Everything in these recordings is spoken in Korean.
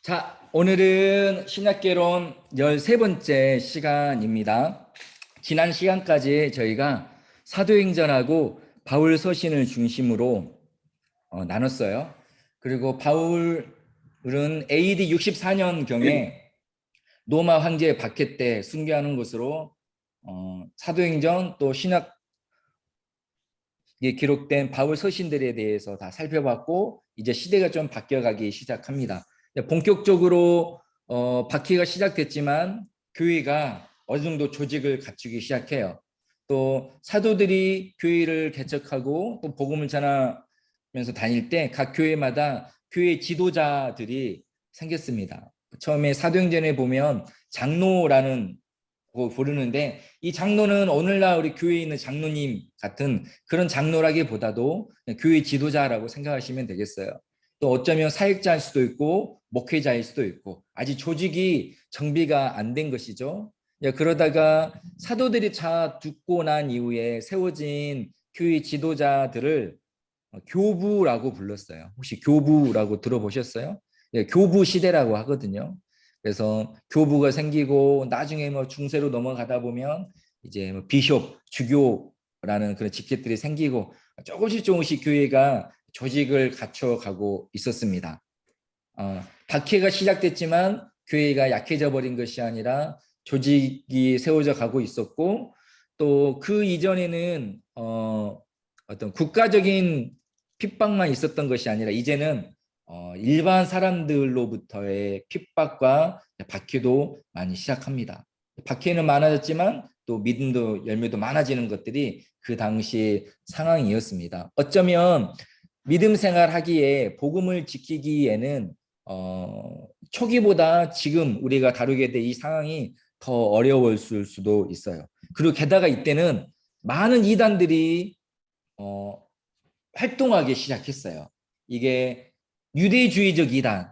자, 오늘은 신약개론 13번째 시간입니다. 지난 시간까지 저희가 사도행전하고 바울 서신을 중심으로 나눴어요. 그리고 바울은 AD 64년경에 로마 황제 박해 때 순교하는 것으로 사도행전 또 신약에 기록된 바울 서신들에 대해서 다 살펴봤고, 이제 시대가 좀 바뀌어가기 시작합니다. 본격적으로 박해가 시작됐지만 교회가 어느 정도 조직을 갖추기 시작해요. 또 사도들이 교회를 개척하고 또 복음을 전하면서 다닐 때 각 교회마다 교회 지도자들이 생겼습니다. 처음에 사도행전에 보면 장로라는 거 부르는데, 이 장로는 오늘날 우리 교회에 있는 장로님 같은 그런 장로라기보다도 교회 지도자라고 생각하시면 되겠어요. 또 어쩌면 사역자일 수도 있고 목회자일 수도 있고, 아직 조직이 정비가 안 된 것이죠. 그러다가 사도들이 다 죽고 난 이후에 세워진 교회 지도자들을 교부라고 불렀어요. 혹시 교부라고 들어보셨어요? 교부 시대라고 하거든요. 그래서 교부가 생기고 나중에 뭐 중세로 넘어가다 보면 이제 뭐 비숍, 주교라는 그런 직책들이 생기고 조금씩 교회가 조직을 갖춰가고 있었습니다. 박해가 시작됐지만 교회가 약해져 버린 것이 아니라 조직이 세워져 가고 있었고, 또 그 이전에는 어떤 국가적인 핍박만 있었던 것이 아니라 이제는 일반 사람들로부터의 핍박과 박해도 많이 시작합니다. 박해는 많아졌지만 또 믿음도 열매도 많아지는 것들이 그 당시 상황이었습니다. 어쩌면 믿음 생활하기에 복음을 지키기에는 초기보다 지금 우리가 다루게 될 이 상황이 더 어려웠을 수도 있어요. 그리고 게다가 이때는 많은 이단들이 활동하기 시작했어요. 이게 유대주의적 이단,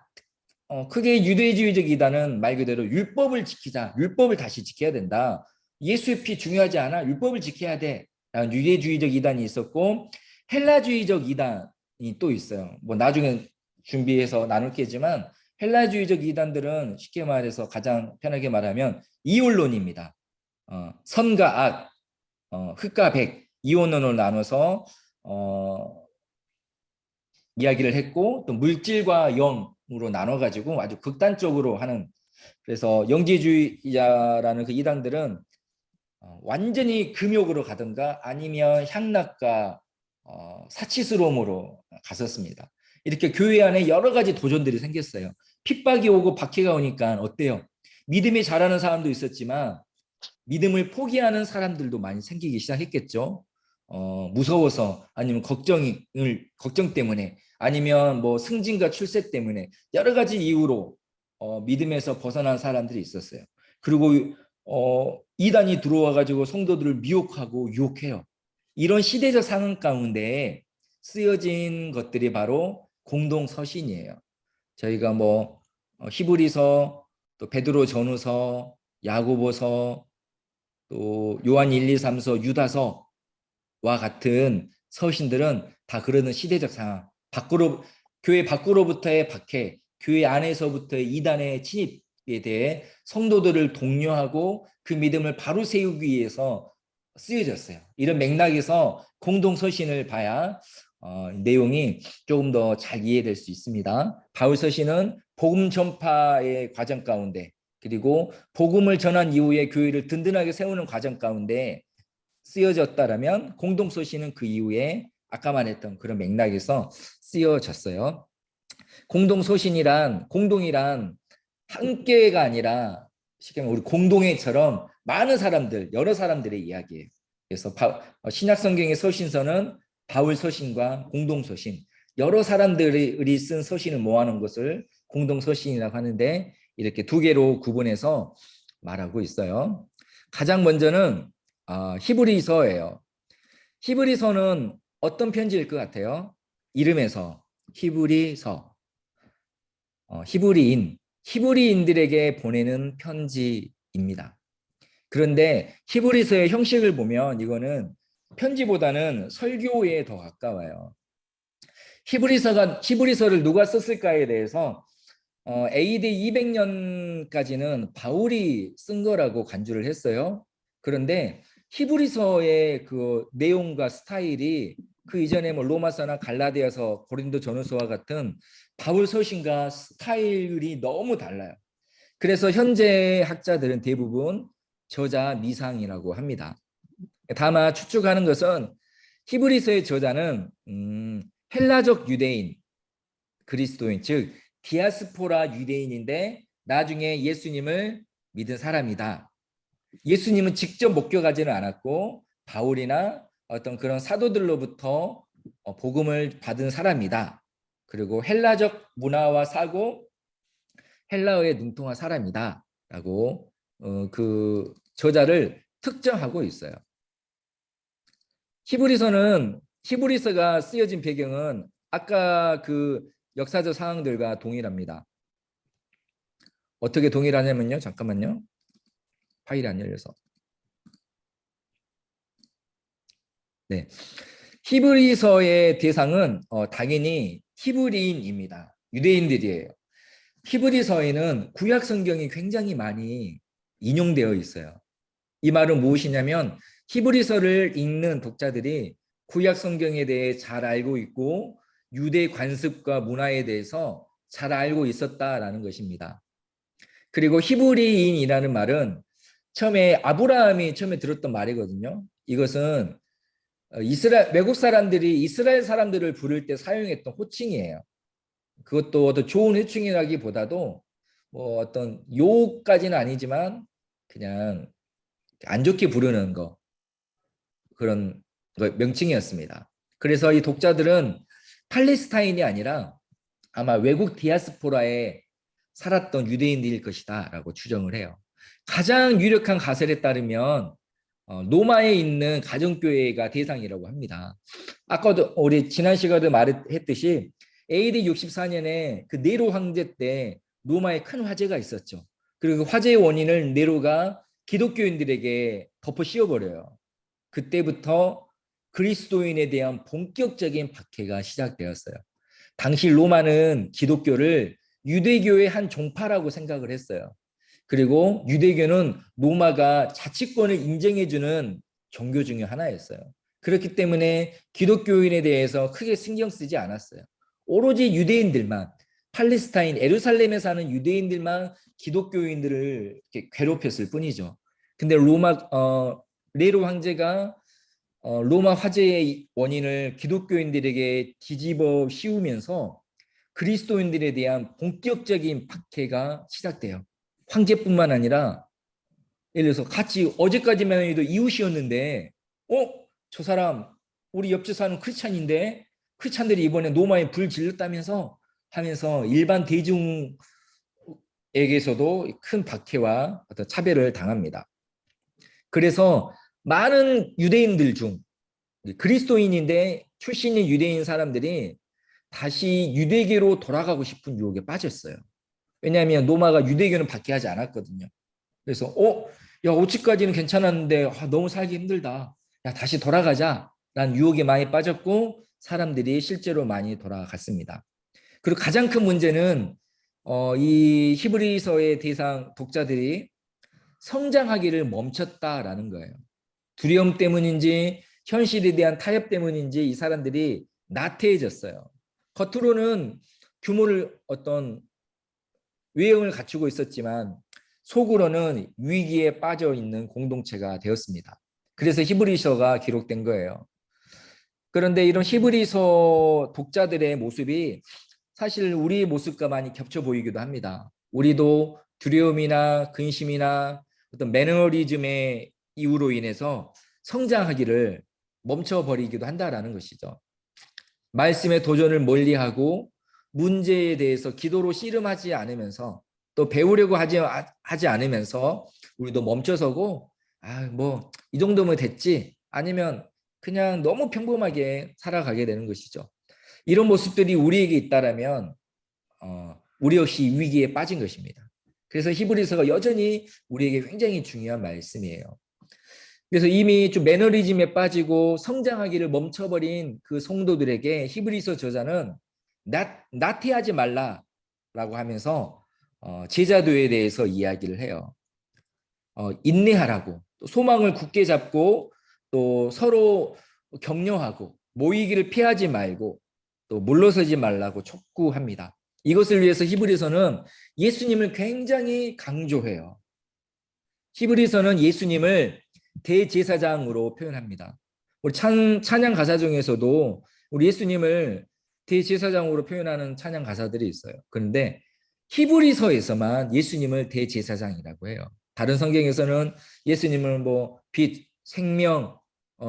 크게 유대주의적 이단은 말 그대로 율법을 지키자, 율법을 다시 지켜야 된다. 예수의 피 중요하지 않아, 율법을 지켜야 돼. 라는 유대주의적 이단이 있었고, 헬라주의적 이단이 또 있어요. 뭐 나중에 준비해서 나눌 게지만, 헬라주의적 이단들은 쉽게 말해서 가장 편하게 말하면 이혼론입니다. 선과 악, 흑과 백, 이혼론으로 나눠서 이야기를 했고, 또 물질과 영으로 나눠가지고 아주 극단적으로 하는, 그래서 영지주의자라는 그 이단들은 완전히 금욕으로 가든가 아니면 향락과 사치스러움으로 갔었습니다. 이렇게 교회 안에 여러 가지 도전들이 생겼어요. 핍박이 오고 박해가 오니까 어때요? 믿음이 자라는 사람도 있었지만 믿음을 포기하는 사람들도 많이 생기기 시작했겠죠. 무서워서, 아니면 걱정 때문에, 아니면 뭐 승진과 출세 때문에 여러 가지 이유로 믿음에서 벗어난 사람들이 있었어요. 그리고 이단이 들어와 가지고 성도들을 미혹하고 유혹해요. 이런 시대적 상황 가운데 쓰여진 것들이 바로 공동 서신이에요. 저희가 뭐 히브리서, 또 베드로 전후서, 야고보서, 또 요한 1, 2, 3서, 유다서와 같은 서신들은 다 그러는 시대적 상황, 교회 밖으로부터의 박해, 교회 안에서부터의 이단의 침입에 대해 성도들을 독려하고 그 믿음을 바로 세우기 위해서 쓰여졌어요. 이런 맥락에서 공동 서신을 봐야 내용이 조금 더 잘 이해될 수 있습니다. 바울 서신은 복음 전파의 과정 가운데, 그리고 복음을 전한 이후에 교회를 든든하게 세우는 과정 가운데 쓰여졌다라면, 공동 서신은 그 이후에 아까 말했던 그런 맥락에서 쓰여졌어요. 공동 서신이란, 공동이란 함께가 아니라 쉽게 말하면 우리 공동회처럼 많은 사람들, 여러 사람들의 이야기예요. 그래서 신약 성경의 서신서는 바울 서신과 공동 서신, 여러 사람들이 쓴 서신을 모아놓은 것을 공동 서신이라고 하는데, 이렇게 두 개로 구분해서 말하고 있어요. 가장 먼저는 히브리서예요. 히브리서는 어떤 편지일 것 같아요? 이름에서 히브리서, 히브리인들에게 보내는 편지입니다. 그런데 히브리서의 형식을 보면 이거는 편지보다는 설교에 더 가까워요. 히브리서를 누가 썼을까에 대해서 AD 200년까지는 바울이 쓴 거라고 간주를 했어요. 그런데 히브리서의 그 내용과 스타일이 그 이전에 뭐 로마서나 갈라디아서, 고린도 전후서와 같은 바울 서신과 스타일이 너무 달라요. 그래서 현재 학자들은 대부분 저자 미상이라고 합니다. 다만 추측하는 것은 히브리서의 저자는 헬라적 유대인, 그리스도인, 즉 디아스포라 유대인인데 나중에 예수님을 믿은 사람이다. 예수님은 직접 목격하지는 않았고 바울이나 어떤 그런 사도들로부터 복음을 받은 사람이다. 그리고 헬라적 문화와 사고, 헬라어에 능통한 사람이다라고 그 저자를 특정하고 있어요. 히브리서가 쓰여진 배경은 아까 그 역사적 상황들과 동일합니다. 어떻게 동일하냐면요. 잠깐만요. 파일이 안 열려서. 네. 히브리서의 대상은 당연히 히브리인입니다. 유대인들이에요. 히브리서에는 구약 성경이 굉장히 많이 인용되어 있어요. 이 말은 무엇이냐면 히브리서를 읽는 독자들이 구약 성경에 대해 잘 알고 있고 유대 관습과 문화에 대해서 잘 알고 있었다라는 것입니다. 그리고 히브리인이라는 말은 아브라함이 처음에 들었던 말이거든요. 이것은 외국 사람들이 이스라엘 사람들을 부를 때 사용했던 호칭이에요. 그것도 어떤 좋은 호칭이라기보다도 뭐 어떤 욕까지는 아니지만 그냥 안 좋게 부르는 그런 명칭이었습니다. 그래서 이 독자들은 팔레스타인이 아니라 아마 외국 디아스포라에 살았던 유대인들일 것이다 라고 추정을 해요. 가장 유력한 가설에 따르면 로마에 있는 가정교회가 대상이라고 합니다. 아까도 우리 지난 시간에 말했듯이 AD 64년에 그 네로 황제 때 로마에 큰 화재가 있었죠. 그리고 그 화재의 원인을 네로가 기독교인들에게 덮어 씌워버려요. 그때부터 그리스도인에 대한 본격적인 박해가 시작되었어요. 당시 로마는 기독교를 유대교의 한 종파라고 생각을 했어요. 그리고 유대교는 로마가 자치권을 인정해주는 종교 중에 하나였어요. 그렇기 때문에 기독교인에 대해서 크게 신경 쓰지 않았어요. 오로지 유대인들만, 팔레스타인 예루살렘에 사는 유대인들만 기독교인들을 이렇게 괴롭혔을 뿐이죠. 근데 네로 황제가 로마 화재의 원인을 기독교인들에게 뒤집어 씌우면서 그리스도인들에 대한 본격적인 박해가 시작돼요. 황제뿐만 아니라 예를 들어서 같이 어제까지만 해도 이웃이었는데 저 사람 우리 옆집 사는 크리스찬인데 크리스찬들이 이번에 로마에 불 질렀다면서 하면서 일반 대중에게서도 큰 박해와 어떤 차별을 당합니다. 그래서 많은 유대인들 중 그리스도인인데 출신인 유대인 사람들이 다시 유대교로 돌아가고 싶은 유혹에 빠졌어요. 왜냐하면 로마가 유대교는 박해하지 않았거든요. 그래서 야, 오치까지는 괜찮았는데 너무 살기 힘들다. 야, 다시 돌아가자. 라는 유혹에 많이 빠졌고 사람들이 실제로 많이 돌아갔습니다. 그리고 가장 큰 문제는 이 히브리서의 대상 독자들이 성장하기를 멈췄다라는 거예요. 두려움 때문인지 현실에 대한 타협 때문인지 이 사람들이 나태해졌어요. 겉으로는 규모를 어떤 외형을 갖추고 있었지만 속으로는 위기에 빠져 있는 공동체가 되었습니다. 그래서 히브리서가 기록된 거예요. 그런데 이런 히브리서 독자들의 모습이 사실 우리의 모습과 많이 겹쳐 보이기도 합니다. 우리도 두려움이나 근심이나 어떤 매너리즘의 이유로 인해서 성장하기를 멈춰버리기도 한다라는 것이죠. 말씀의 도전을 멀리하고 문제에 대해서 기도로 씨름하지 않으면서 또 배우려고 하지 않으면서 우리도 멈춰서고 뭐 이 정도면 됐지 아니면 그냥 너무 평범하게 살아가게 되는 것이죠. 이런 모습들이 우리에게 있다라면 우리 역시 위기에 빠진 것입니다. 그래서 히브리서가 여전히 우리에게 굉장히 중요한 말씀이에요. 그래서 이미 좀 매너리즘에 빠지고 성장하기를 멈춰버린 그 성도들에게 히브리서 저자는 나태하지 말라. 하면서 제자도에 대해서 이야기를 해요. 인내하라고, 또 소망을 굳게 잡고, 또 서로 격려하고, 모이기를 피하지 말고, 또 물러서지 말라고 촉구합니다. 이것을 위해서 히브리서는 예수님을 굉장히 강조해요. 히브리서는 예수님을 대제사장으로 표현합니다. 우리 찬양 가사 중에서도 우리 예수님을 대제사장으로 표현하는 찬양 가사들이 있어요. 그런데 히브리서에서만 예수님을 대제사장이라고 해요. 다른 성경에서는 예수님을 뭐 빛, 생명,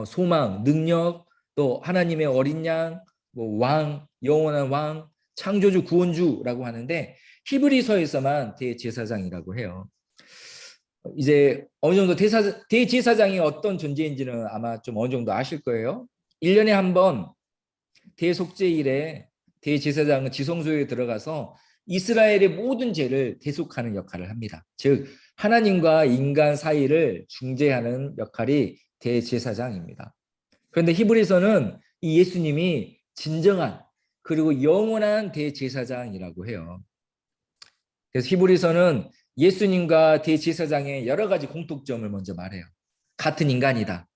소망, 능력, 또 하나님의 어린 양, 뭐 왕, 영원한 왕, 창조주, 구원주라고 하는데 히브리서에서만 대제사장이라고 해요. 이제 어느 정도 대제사장이 어떤 존재인지는 아마 좀 어느 정도 아실 거예요. 1년에 한 번 대속죄일에 대제사장은 지성소에 들어가서 이스라엘의 모든 죄를 대속하는 역할을 합니다. 즉 하나님과 인간 사이를 중재하는 역할이 대제사장입니다. 그런데 히브리서는 이 예수님이 진정한 그리고 영원한 대제사장이라고 해요. 그래서 히브리서는 예수님과 대제사장의 여러 가지 공통점을 먼저 말해요. 같은 인간이다.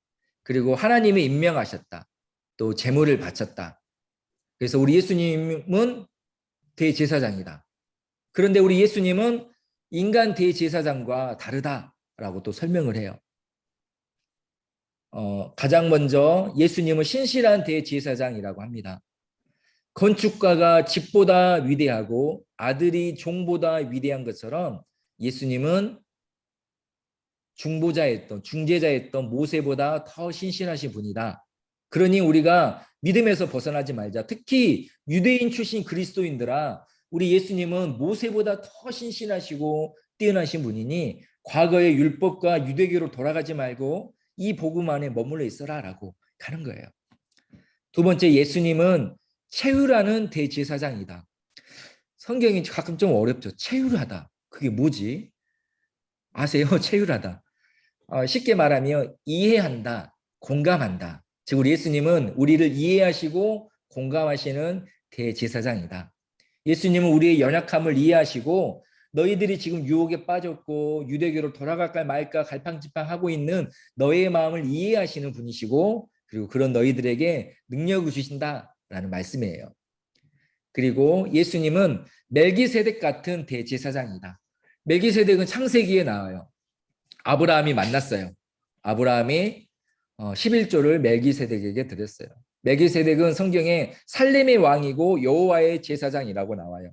그리고 하나님이 임명하셨다. 또 제물을 바쳤다. 그래서 우리 예수님은 대제사장이다. 그런데 우리 예수님은 인간 대제사장과 다르다라고 또 설명을 해요. 가장 먼저 예수님은 신실한 대제사장이라고 합니다. 건축가가 집보다 위대하고 아들이 종보다 위대한 것처럼 예수님은 중재자였던 모세보다 더 신실하신 분이다. 그러니 우리가 믿음에서 벗어나지 말자. 특히 유대인 출신 그리스도인들아, 우리 예수님은 모세보다 더 신실하시고 뛰어나신 분이니 과거의 율법과 유대교로 돌아가지 말고 이 복음 안에 머물러 있어라라고 가는 거예요. 두 번째, 예수님은 체휼하는 대제사장이다. 성경이 가끔 좀 어렵죠. 체휼하다. 그게 뭐지? 아세요? 체휼하다. 쉽게 말하면 이해한다, 공감한다. 즉 우리 예수님은 우리를 이해하시고 공감하시는 대제사장이다. 예수님은 우리의 연약함을 이해하시고 너희들이 지금 유혹에 빠졌고 유대교로 돌아갈까 말까 갈팡질팡하고 있는 너의 마음을 이해하시는 분이시고 그리고 그런 너희들에게 능력을 주신다라는 말씀이에요. 그리고 예수님은 멜기세덱 같은 대제사장이다. 멜기세덱은 창세기에 나와요. 아브라함이 만났어요. 아브라함이 11조를 멜기세덱에게 드렸어요. 멜기세덱은 성경에 살렘의 왕이고 여호와의 제사장이라고 나와요.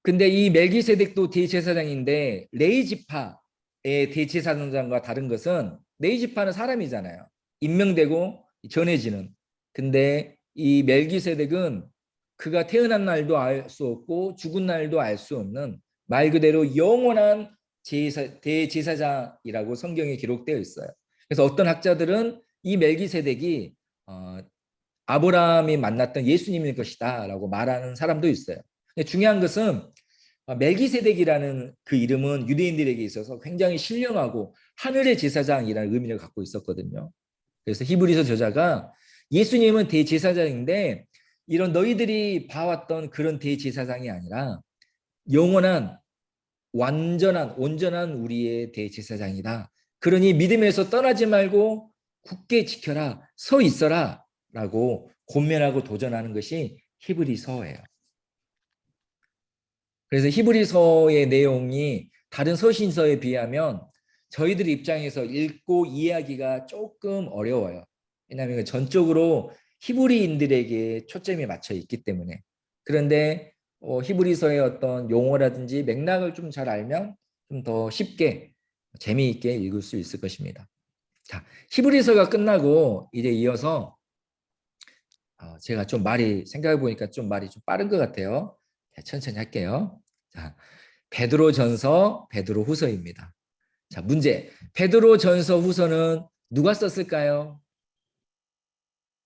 근데 이 멜기세덱도 대제사장인데 레위지파의 대제사장과 다른 것은 레위지파는 사람이잖아요. 임명되고 전해지는. 근데 이 멜기세덱은 그가 태어난 날도 알 수 없고 죽은 날도 알 수 없는 말 그대로 영원한 대제사장이라고 성경에 기록되어 있어요. 그래서 어떤 학자들은 이 멜기세덱이 아브라함이 만났던 예수님일 것이다 라고 말하는 사람도 있어요. 근데 중요한 것은 멜기세덱이라는 그 이름은 유대인들에게 있어서 굉장히 신령하고 하늘의 제사장이라는 의미를 갖고 있었거든요. 그래서 히브리서 저자가 예수님은 대제사장인데 이런 너희들이 봐왔던 그런 대제사장이 아니라 영원한 온전한 우리의 대제사장이다. 그러니 믿음에서 떠나지 말고 굳게 지켜라, 서 있어라 라고 권면하고 도전하는 것이 히브리서예요. 그래서 히브리서의 내용이 다른 서신서에 비하면 저희들 입장에서 읽고 이해하기가 조금 어려워요. 왜냐하면 전적으로 히브리인들에게 초점이 맞춰 있기 때문에. 그런데 히브리서의 어떤 용어라든지 맥락을 좀 잘 알면 좀 더 쉽게 재미있게 읽을 수 있을 것입니다. 자, 히브리서가 끝나고 이제 이어서 제가 좀 생각해 보니까 좀 말이 좀 빠른 것 같아요. 천천히 할게요. 자, 베드로전서, 베드로후서입니다. 자, 문제. 베드로전서 후서는 누가 썼을까요?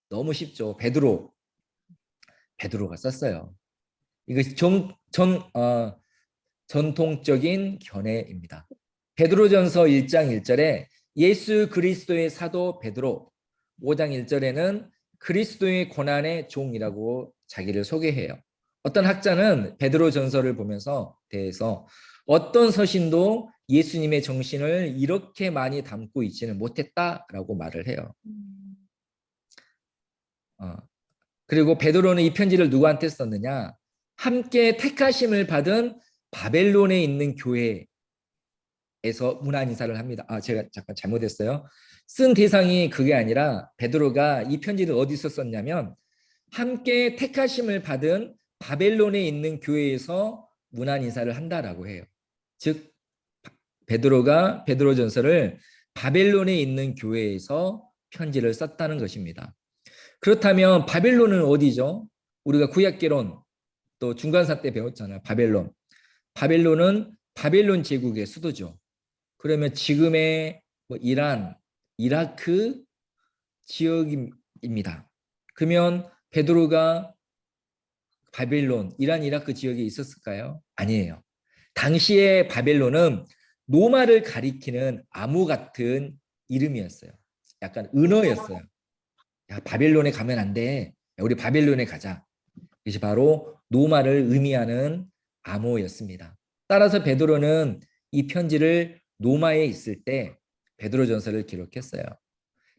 너무 쉽죠. 베드로가 썼어요. 이것이 전통적인 견해입니다. 베드로전서 1장 1절에 예수 그리스도의 사도 베드로, 5장 1절에는 그리스도의 고난의 종이라고 자기를 소개해요. 어떤 학자는 베드로 전서를 보면서 대해서 어떤 서신도 예수님의 정신을 이렇게 많이 담고 있지는 못했다라고 말을 해요. 그리고 베드로는 이 편지를 누구한테 썼느냐? 함께 택하심을 받은 바벨론에 있는 교회에서 문안 인사를 합니다. 제가 잠깐 잘못했어요. 쓴 대상이 그게 아니라 베드로가 이 편지를 어디서 썼냐면 함께 택하심을 받은 바벨론에 있는 교회에서 문안 인사를 한다라고 해요. 즉 베드로가 베드로전서를 바벨론에 있는 교회에서 편지를 썼다는 것입니다. 그렇다면 바벨론은 어디죠? 우리가 구약개론 또 중간사 때 배웠잖아요. 바벨론. 바벨론은 바벨론 제국의 수도죠. 그러면 지금의 이란, 이라크 지역입니다. 그러면 베드로가 바벨론, 이란, 이라크 지역에 있었을까요? 아니에요. 당시의 바벨론은 노마를 가리키는 암호 같은 이름이었어요. 약간 은어였어요. 야, 바벨론에 가면 안 돼. 야, 우리 바벨론에 가자. 이것이 바로 노마를 의미하는 암호였습니다. 따라서 베드로는 이 편지를 노마에 있을 때 베드로전서를 기록했어요.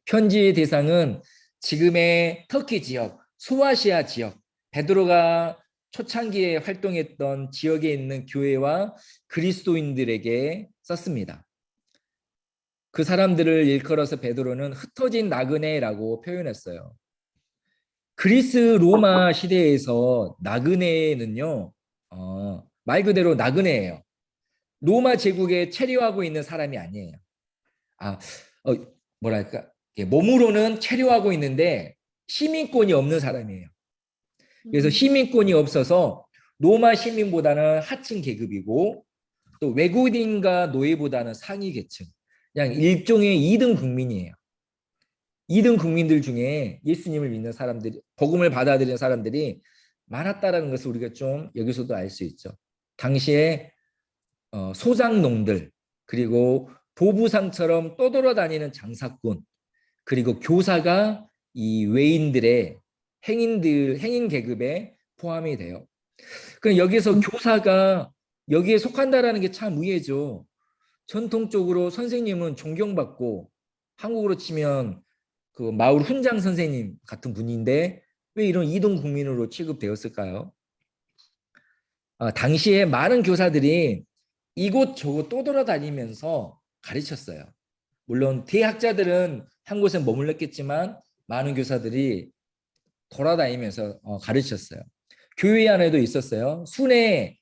편지의 대상은 지금의 터키 지역, 소아시아 지역, 베드로가 초창기에 활동했던 지역에 있는 교회와 그리스도인들에게 썼습니다. 그 사람들을 일컬어서 베드로는 흩어진 나그네라고 표현했어요. 그리스 로마 시대에서 나그네는요, 말 그대로 나그네예요. 로마 제국에 체류하고 있는 사람이 아니에요. 아, 뭐랄까, 몸으로는 체류하고 있는데 시민권이 없는 사람이에요. 그래서 시민권이 없어서 로마 시민보다는 하층 계급이고 또 외국인과 노예보다는 상위 계층, 그냥 일종의 2등 국민이에요. 2등 국민들 중에 예수님을 믿는 사람들이, 복음을 받아들이는 사람들이 많았다라는 것을 우리가 좀 여기서도 알 수 있죠. 당시에 소장농들, 그리고 보부상처럼 떠돌아다니는 장사꾼, 그리고 교사가 이 외인들의 행인 계급에 포함이 돼요. 그럼 여기서 교사가 여기에 속한다라는 게 참 의외죠. 전통적으로 선생님은 존경받고 한국으로 치면 그 마을 훈장 선생님 같은 분인데 왜 이런 이등 국민으로 취급되었을까요? 당시에 많은 교사들이 이곳저곳 떠돌아다니면서 가르쳤어요. 물론 대학자들은 한 곳에 머물렀겠지만 많은 교사들이 돌아다니면서 가르쳤어요. 교회 안에도 있었어요. 순회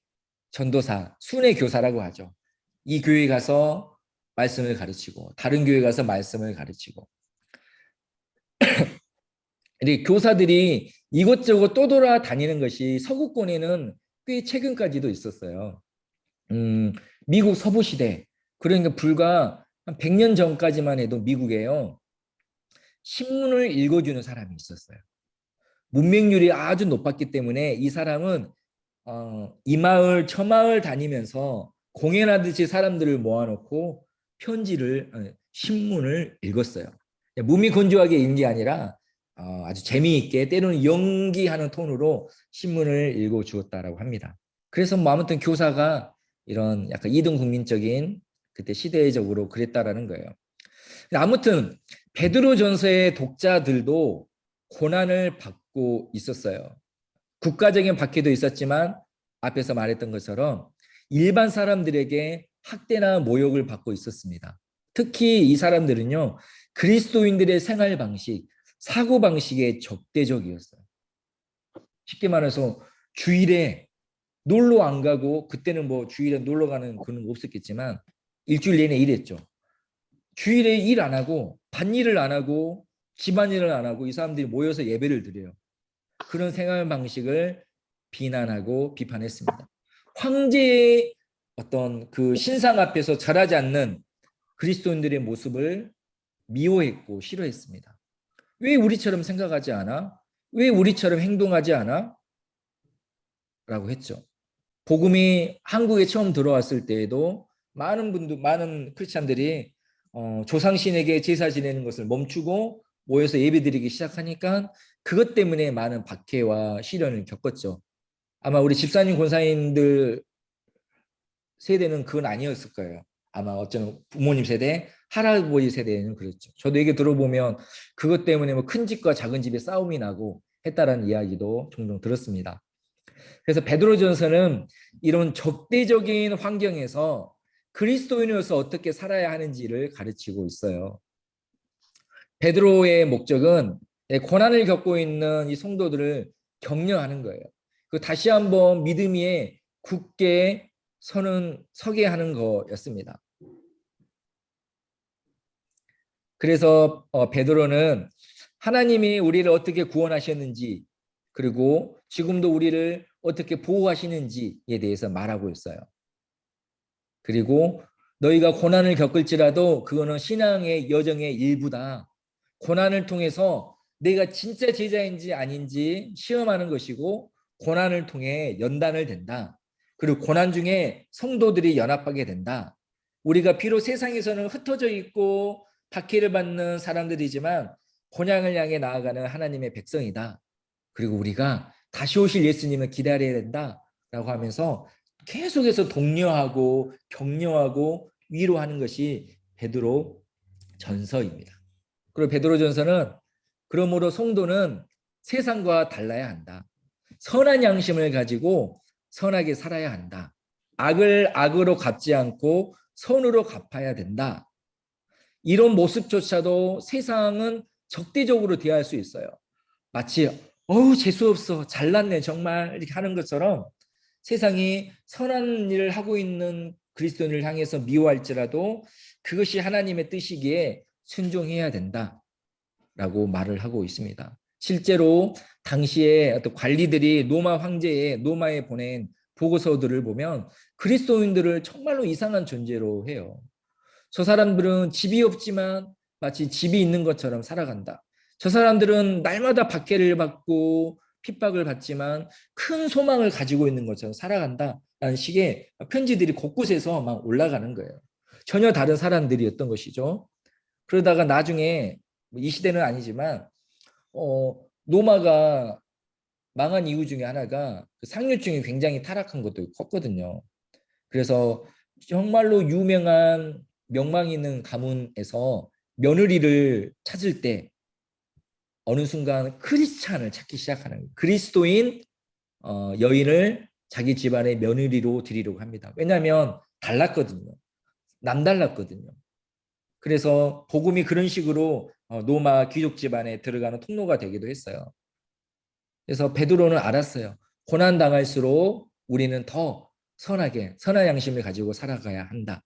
전도사, 순회 교사라고 하죠. 이 교회 가서 말씀을 가르치고 다른 교회 가서 말씀을 가르치고 교사들이 이곳저곳 떠돌아다니는 것이 서구권에는 꽤 최근까지도 있었어요. 미국 서부 시대, 그러니까 불과 한 100년 전까지만 해도 미국에요. 신문을 읽어주는 사람이 있었어요. 문맹률이 아주 높았기 때문에 이 사람은 이 마을 저 마을 다니면서 공연하듯이 사람들을 모아놓고 신문을 읽었어요. 무미건조하게 읽은 게 아니라 아주 재미있게 때로는 연기하는 톤으로 신문을 읽어주었다라고 합니다. 그래서 아무튼 교사가 이런 약간 이등 국민적인 그때 시대적으로 그랬다라는 거예요. 아무튼 베드로전서의 독자들도 고난을 받고 있었어요. 국가적인 박해도 있었지만 앞에서 말했던 것처럼 일반 사람들에게 학대나 모욕을 받고 있었습니다. 특히 이 사람들은요, 그리스도인들의 생활 방식, 사고 방식에 적대적이었어요. 쉽게 말해서 주일에 놀러 안 가고, 그때는 뭐 주일에 놀러 가는 그런 거 없었겠지만 일주일 내내 일했죠. 주일에 일 안 하고 밭일을 안 하고 집안일을 안 하고 이 사람들이 모여서 예배를 드려요. 그런 생활 방식을 비난하고 비판했습니다. 황제의 어떤 그 신상 앞에서 절하지 않는 그리스도인들의 모습을 미워했고 싫어했습니다. 왜 우리처럼 생각하지 않아? 왜 우리처럼 행동하지 않아? 라고 했죠. 복음이 한국에 처음 들어왔을 때에도 많은 크리스찬들이 조상신에게 제사 지내는 것을 멈추고 모여서 예배드리기 시작하니까 그것 때문에 많은 박해와 시련을 겪었죠. 아마 우리 집사님 권사님들 세대는 그건 아니었을 거예요. 아마 어쩌면 부모님 세대, 할아버지 세대는 그랬죠. 저도 얘기 들어보면 그것 때문에 뭐 큰 집과 작은 집의 싸움이 나고 했다라는 이야기도 종종 들었습니다. 그래서 베드로전서는 이런 적대적인 환경에서 그리스도인으로서 어떻게 살아야 하는지를 가르치고 있어요. 베드로의 목적은 고난을 겪고 있는 이 성도들을 격려하는 거예요. 그 다시 한번 믿음 위에 굳게 서게 하는 거였습니다. 그래서 베드로는 하나님이 우리를 어떻게 구원하셨는지, 그리고 지금도 우리를 어떻게 보호하시는지에 대해서 말하고 있어요. 그리고 너희가 고난을 겪을지라도 그거는 신앙의 여정의 일부다. 고난을 통해서 내가 진짜 제자인지 아닌지 시험하는 것이고, 고난을 통해 연단을 된다. 그리고 고난 중에 성도들이 연합하게 된다. 우리가 비록 세상에서는 흩어져 있고 박해를 받는 사람들이지만 고난을 향해 나아가는 하나님의 백성이다. 그리고 우리가 다시 오실 예수님을 기다려야 된다라고 하면서 계속해서 독려하고 격려하고 위로하는 것이 베드로 전서입니다. 그리고 베드로 전서는 그러므로 성도는 세상과 달라야 한다. 선한 양심을 가지고 선하게 살아야 한다. 악을 악으로 갚지 않고 선으로 갚아야 된다. 이런 모습조차도 세상은 적대적으로 대할 수 있어요. 마치 어우 재수없어 잘났네 정말 이렇게 하는 것처럼 세상이 선한 일을 하고 있는 그리스도인을 향해서 미워할지라도 그것이 하나님의 뜻이기에 순종해야 된다라고 말을 하고 있습니다. 실제로 당시에 어떤 관리들이 로마에 보낸 보고서들을 보면 그리스도인들을 정말로 이상한 존재로 해요. 저 사람들은 집이 없지만 마치 집이 있는 것처럼 살아간다. 저 사람들은 날마다 박해를 받고 핍박을 받지만 큰 소망을 가지고 있는 것처럼 살아간다라는 식의 편지들이 곳곳에서 막 올라가는 거예요. 전혀 다른 사람들이었던 것이죠. 그러다가 나중에 이 시대는 아니지만 로마가 망한 이유 중에 하나가 상류층이 굉장히 타락한 것도 컸거든요. 그래서 정말로 유명한 명망 있는 가문에서 며느리를 찾을 때 어느 순간 크리스찬을 찾기 시작하는 거예요. 그리스도인 여인을 자기 집안의 며느리로 드리려고 합니다. 왜냐하면 달랐거든요. 남달랐거든요. 그래서 복음이 그런 식으로 로마 귀족 집안에 들어가는 통로가 되기도 했어요. 그래서 베드로는 알았어요. 고난 당할수록 우리는 더 선한 양심을 가지고 살아가야 한다.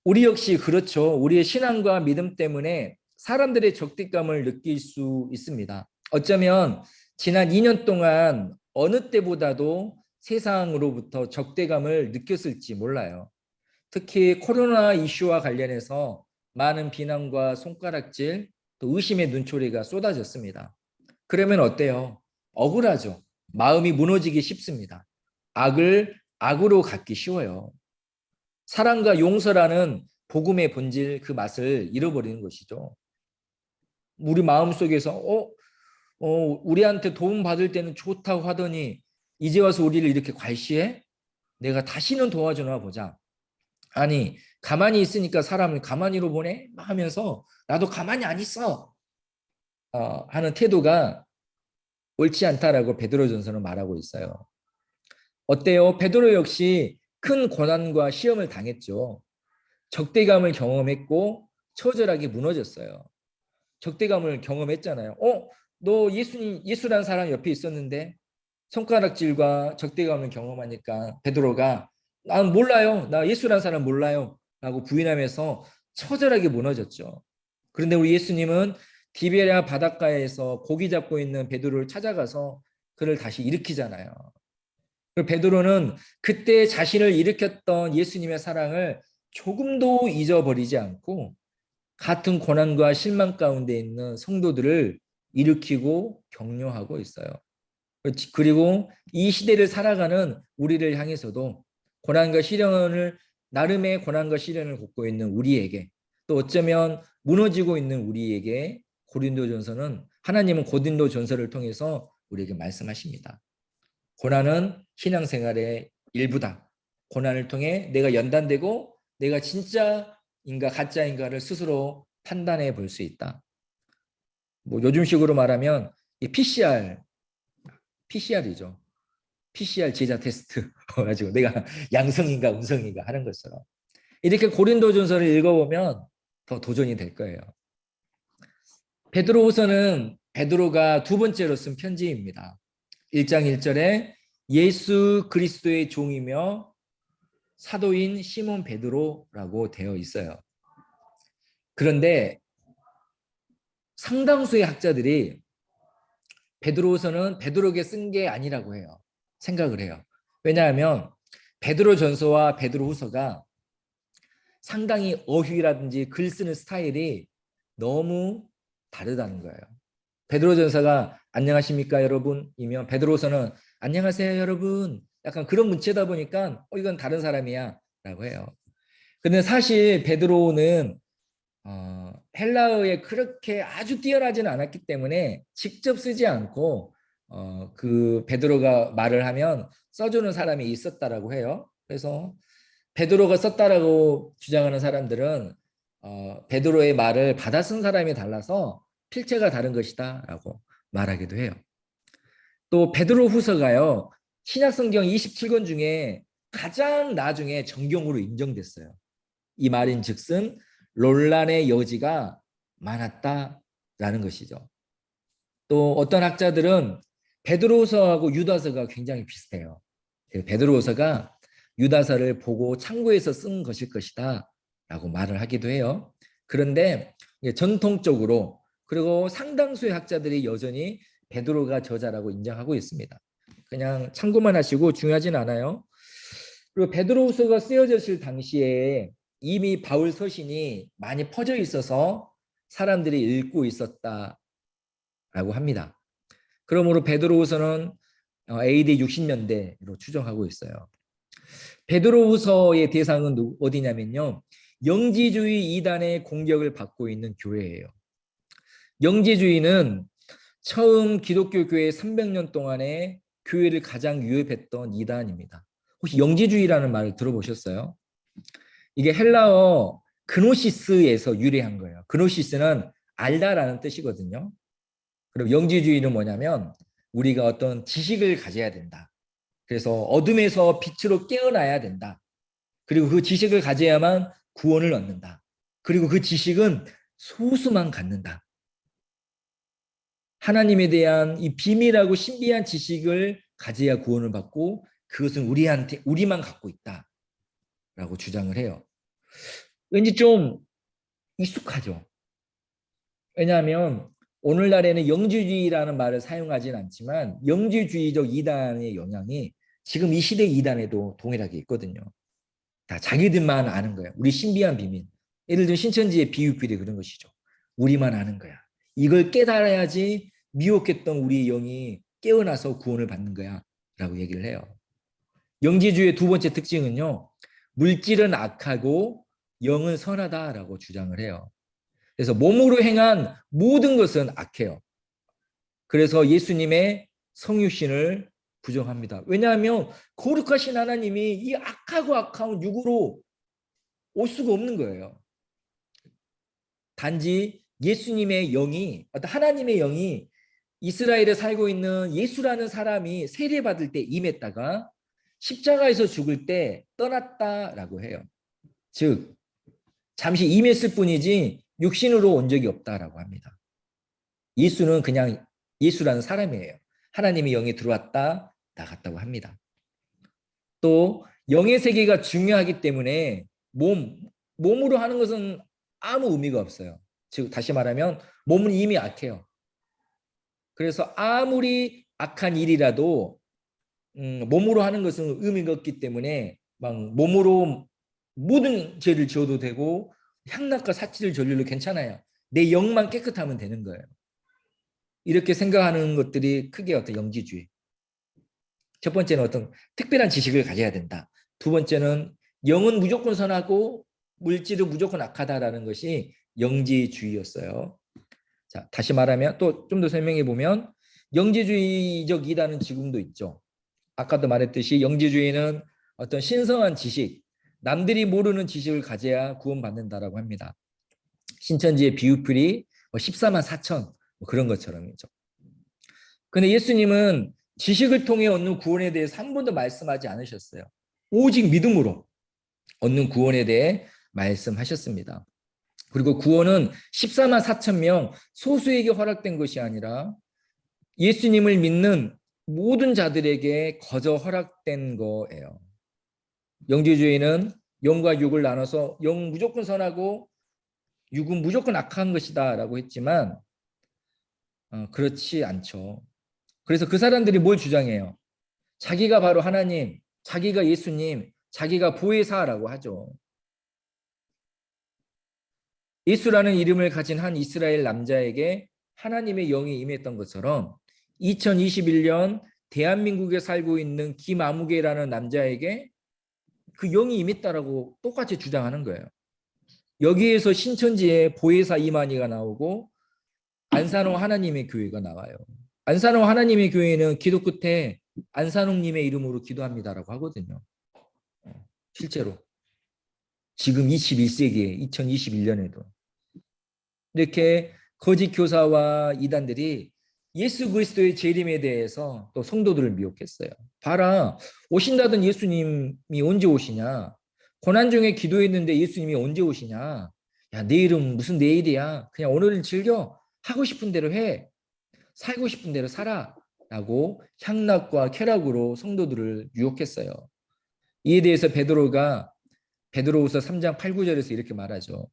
우리 역시 그렇죠. 우리의 신앙과 믿음 때문에 사람들의 적대감을 느낄 수 있습니다. 어쩌면 지난 2년 동안 어느 때보다도 세상으로부터 적대감을 느꼈을지 몰라요. 특히 코로나 이슈와 관련해서 많은 비난과 손가락질, 또 의심의 눈초리가 쏟아졌습니다. 그러면 어때요? 억울하죠. 마음이 무너지기 쉽습니다. 악을 악으로 갚기 쉬워요. 사랑과 용서라는 복음의 본질 그 맛을 잃어버리는 것이죠. 우리 마음속에서 우리한테 도움 받을 때는 좋다고 하더니 이제 와서 우리를 이렇게 괄시해? 내가 다시는 도와주나 보자. 아니 가만히 있으니까 사람을 가만히로 보내? 하면서 나도 가만히 안 있어 하는 태도가 옳지 않다라고 베드로전서는 말하고 있어요. 어때요? 베드로 역시 큰 고난과 시험을 당했죠. 적대감을 경험했고 처절하게 무너졌어요. 적대감을 경험했잖아요. 너 예수라는 사람 옆에 있었는데 손가락질과 적대감을 경험하니까 베드로가 난 몰라요. 나 예수라는 사람 몰라요. 라고 부인하면서 처절하게 무너졌죠. 그런데 우리 예수님은 디베랴 바닷가에서 고기 잡고 있는 베드로를 찾아가서 그를 다시 일으키잖아요. 그리고 베드로는 그때 자신을 일으켰던 예수님의 사랑을 조금도 잊어버리지 않고 같은 고난과 실망 가운데 있는 성도들을 일으키고 격려하고 있어요. 그리고 이 시대를 살아가는 우리를 향해서도 고난과 시련을 나름의 고난과 시련을 겪고 있는 우리에게 또 어쩌면 무너지고 있는 우리에게 고린도전서는 하나님은 고린도 전서를 통해서 우리에게 말씀하십니다. 고난은 신앙생활의 일부다. 고난을 통해 내가 연단되고 내가 진짜인가 가짜인가를 스스로 판단해 볼 수 있다. 뭐 요즘식으로 말하면 PCR이죠. PCR 제자 테스트 가지고 내가 양성인가 음성인가 하는 것처럼 이렇게 고린도전서를 읽어보면 더 도전이 될 거예요. 베드로후서는 베드로가 두 번째로 쓴 편지입니다. 1장 1절에 예수 그리스도의 종이며 사도인 시몬 베드로라고 되어 있어요. 그런데 상당수의 학자들이 베드로후서는 베드로에게 쓴 게 아니라고 해요. 생각을 해요. 왜냐하면 베드로전서와 베드로후서가 상당히 어휘라든지 글 쓰는 스타일이 너무 다르다는 거예요. 베드로전서가 안녕하십니까 여러분이면 베드로서는 안녕하세요 여러분 약간 그런 문체다 보니까 이건 다른 사람이야 라고 해요. 근데 사실 베드로는 헬라어에 그렇게 아주 뛰어나지는 않았기 때문에 직접 쓰지 않고 그 베드로가 말을 하면 써주는 사람이 있었다라고 해요. 그래서 베드로가 썼다라고 주장하는 사람들은 베드로의 말을 받아 쓴 사람이 달라서 필체가 다른 것이다라고 말하기도 해요. 또 베드로 후서가요. 신약성경 27권 중에 가장 나중에 정경으로 인정됐어요. 이 말인즉슨 논란의 여지가 많았다라는 것이죠. 또 어떤 학자들은 베드로후서하고 유다서가 굉장히 비슷해요. 베드로후서가 유다서를 보고 참고해서 쓴 것일 것이다 라고 말을 하기도 해요. 그런데 전통적으로 그리고 상당수의 학자들이 여전히 베드로가 저자라고 인정하고 있습니다. 그냥 참고만 하시고 중요하진 않아요. 그리고 베드로후서가 쓰여졌을 당시에 이미 바울 서신이 많이 퍼져 있어서 사람들이 읽고 있었다라고 합니다. 그러므로 베드로후서는 AD 60년대로 추정하고 있어요. 베드로후서의 대상은 어디냐면요. 영지주의 이단의 공격을 받고 있는 교회예요. 영지주의는 처음 기독교 교회 300년 동안에 교회를 가장 위협했던 이단입니다. 혹시 영지주의라는 말을 들어보셨어요? 이게 헬라어 그노시스에서 유래한 거예요. 그노시스는 알다라는 뜻이거든요. 그럼 영지주의는 뭐냐면 우리가 어떤 지식을 가져야 된다. 그래서 어둠에서 빛으로 깨어나야 된다. 그리고 그 지식을 가져야만 구원을 얻는다. 그리고 그 지식은 소수만 갖는다. 하나님에 대한 이 비밀하고 신비한 지식을 가져야 구원을 받고 그것은 우리만 갖고 있다라고 주장을 해요. 왠지 좀 익숙하죠. 왜냐하면 오늘날에는 영지주의라는 말을 사용하진 않지만 영지주의적 이단의 영향이 지금 이 시대 이단에도 동일하게 있거든요. 다 자기들만 아는 거야. 우리 신비한 비밀. 예를 들면 신천지의 비유필이 그런 것이죠. 우리만 아는 거야. 이걸 깨달아야지 미혹했던 우리 영이 깨어나서 구원을 받는 거야 라고 얘기를 해요. 영지주의의 두 번째 특징은요. 물질은 악하고 영은 선하다라고 주장을 해요. 그래서 몸으로 행한 모든 것은 악해요. 그래서 예수님의 성육신을 부정합니다. 왜냐하면 거룩하신 하나님이 이 악하고 악한 육으로 올 수가 없는 거예요. 단지 예수님의 영이 어떤 하나님의 영이 이스라엘에 살고 있는 예수라는 사람이 세례받을 때 임했다가 십자가에서 죽을 때 떠났다라고 해요. 즉 잠시 임했을 뿐이지 육신으로 온 적이 없다라고 합니다. 예수는 그냥 예수라는 사람이에요. 하나님의 영이 들어왔다 나갔다고 합니다. 또 영의 세계가 중요하기 때문에 몸으로 하는 것은 아무 의미가 없어요. 즉 다시 말하면 몸은 이미 악해요. 그래서 아무리 악한 일이라도 몸으로 하는 것은 의미가 없기 때문에 막 몸으로 모든 죄를 지어도 되고 향락과 사치를 저질러도 괜찮아요. 내 영만 깨끗하면 되는 거예요. 이렇게 생각하는 것들이 크게 어떤 영지주의. 첫 번째는 어떤 특별한 지식을 가져야 된다. 두 번째는 영은 무조건 선하고 물질은 무조건 악하다라는 것이 영지주의였어요. 자, 다시 말하면 또 좀 더 설명해 보면 영지주의적 이단은 지금도 있죠. 아까도 말했듯이 영지주의는 어떤 신성한 지식, 남들이 모르는 지식을 가져야 구원받는다라고 합니다. 신천지의 비유풀이 14만 4천 그런 것처럼이죠. 근데 예수님은 지식을 통해 얻는 구원에 대해서 한 번도 말씀하지 않으셨어요. 오직 믿음으로 얻는 구원에 대해 말씀하셨습니다. 그리고 구원은 14만 4천 명 소수에게 허락된 것이 아니라 예수님을 믿는 모든 자들에게 거저 허락된 거예요. 영지주의는 영과 육을 나눠서 영 무조건 선하고 육은 무조건 악한 것이다 라고 했지만 그렇지 않죠. 그래서 그 사람들이 뭘 주장해요? 자기가 바로 하나님, 자기가 예수님, 자기가 보혜사라고 하죠. 예수라는 이름을 가진 한 이스라엘 남자에게 하나님의 영이 임했던 것처럼 2021년 대한민국에 살고 있는 김아무개라는 남자에게 그 영이 임했다라고 똑같이 주장하는 거예요. 여기에서 신천지의 보혜사 이만희가 나오고 안산호 하나님의 교회가 나와요. 안산호 하나님의 교회는 기도 끝에 안산홍님의 이름으로 기도합니다라고 하거든요. 실제로 지금 21세기에 2021년에도 이렇게 거짓 교사와 이단들이 예수 그리스도의 재림에 대해서 또 성도들을 미혹했어요. 봐라, 오신다던 예수님이 언제 오시냐? 고난 중에 기도했는데 예수님이 언제 오시냐? 야, 내일은 무슨 내일이야? 그냥 오늘을 즐겨. 하고 싶은 대로 해. 살고 싶은 대로 살아. 라고 향락과 쾌락으로 성도들을 유혹했어요. 이에 대해서 베드로후서 3장 8, 9절에서 이렇게 말하죠.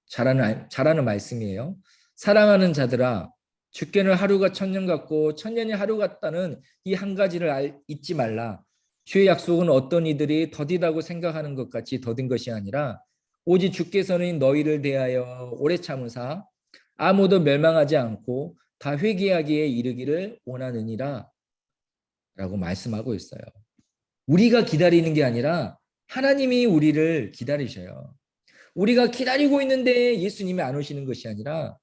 잘하는 말씀이에요. 사랑하는 자들아, 주께는 하루가 천년 같고 천년이 하루 같다는 이 한 가지를 잊지 말라. 주의 약속은 어떤 이들이 더디다고 생각하는 것 같이 더딘 것이 아니라 오직 주께서는 너희를 대하여 오래 참으사 아무도 멸망하지 않고 다 회개하기에 이르기를 원하느니라 라고 말씀하고 있어요. 우리가 기다리는 게 아니라 하나님이 우리를 기다리셔요. 우리가 기다리고 있는데 예수님이 안 오시는 것이 아니라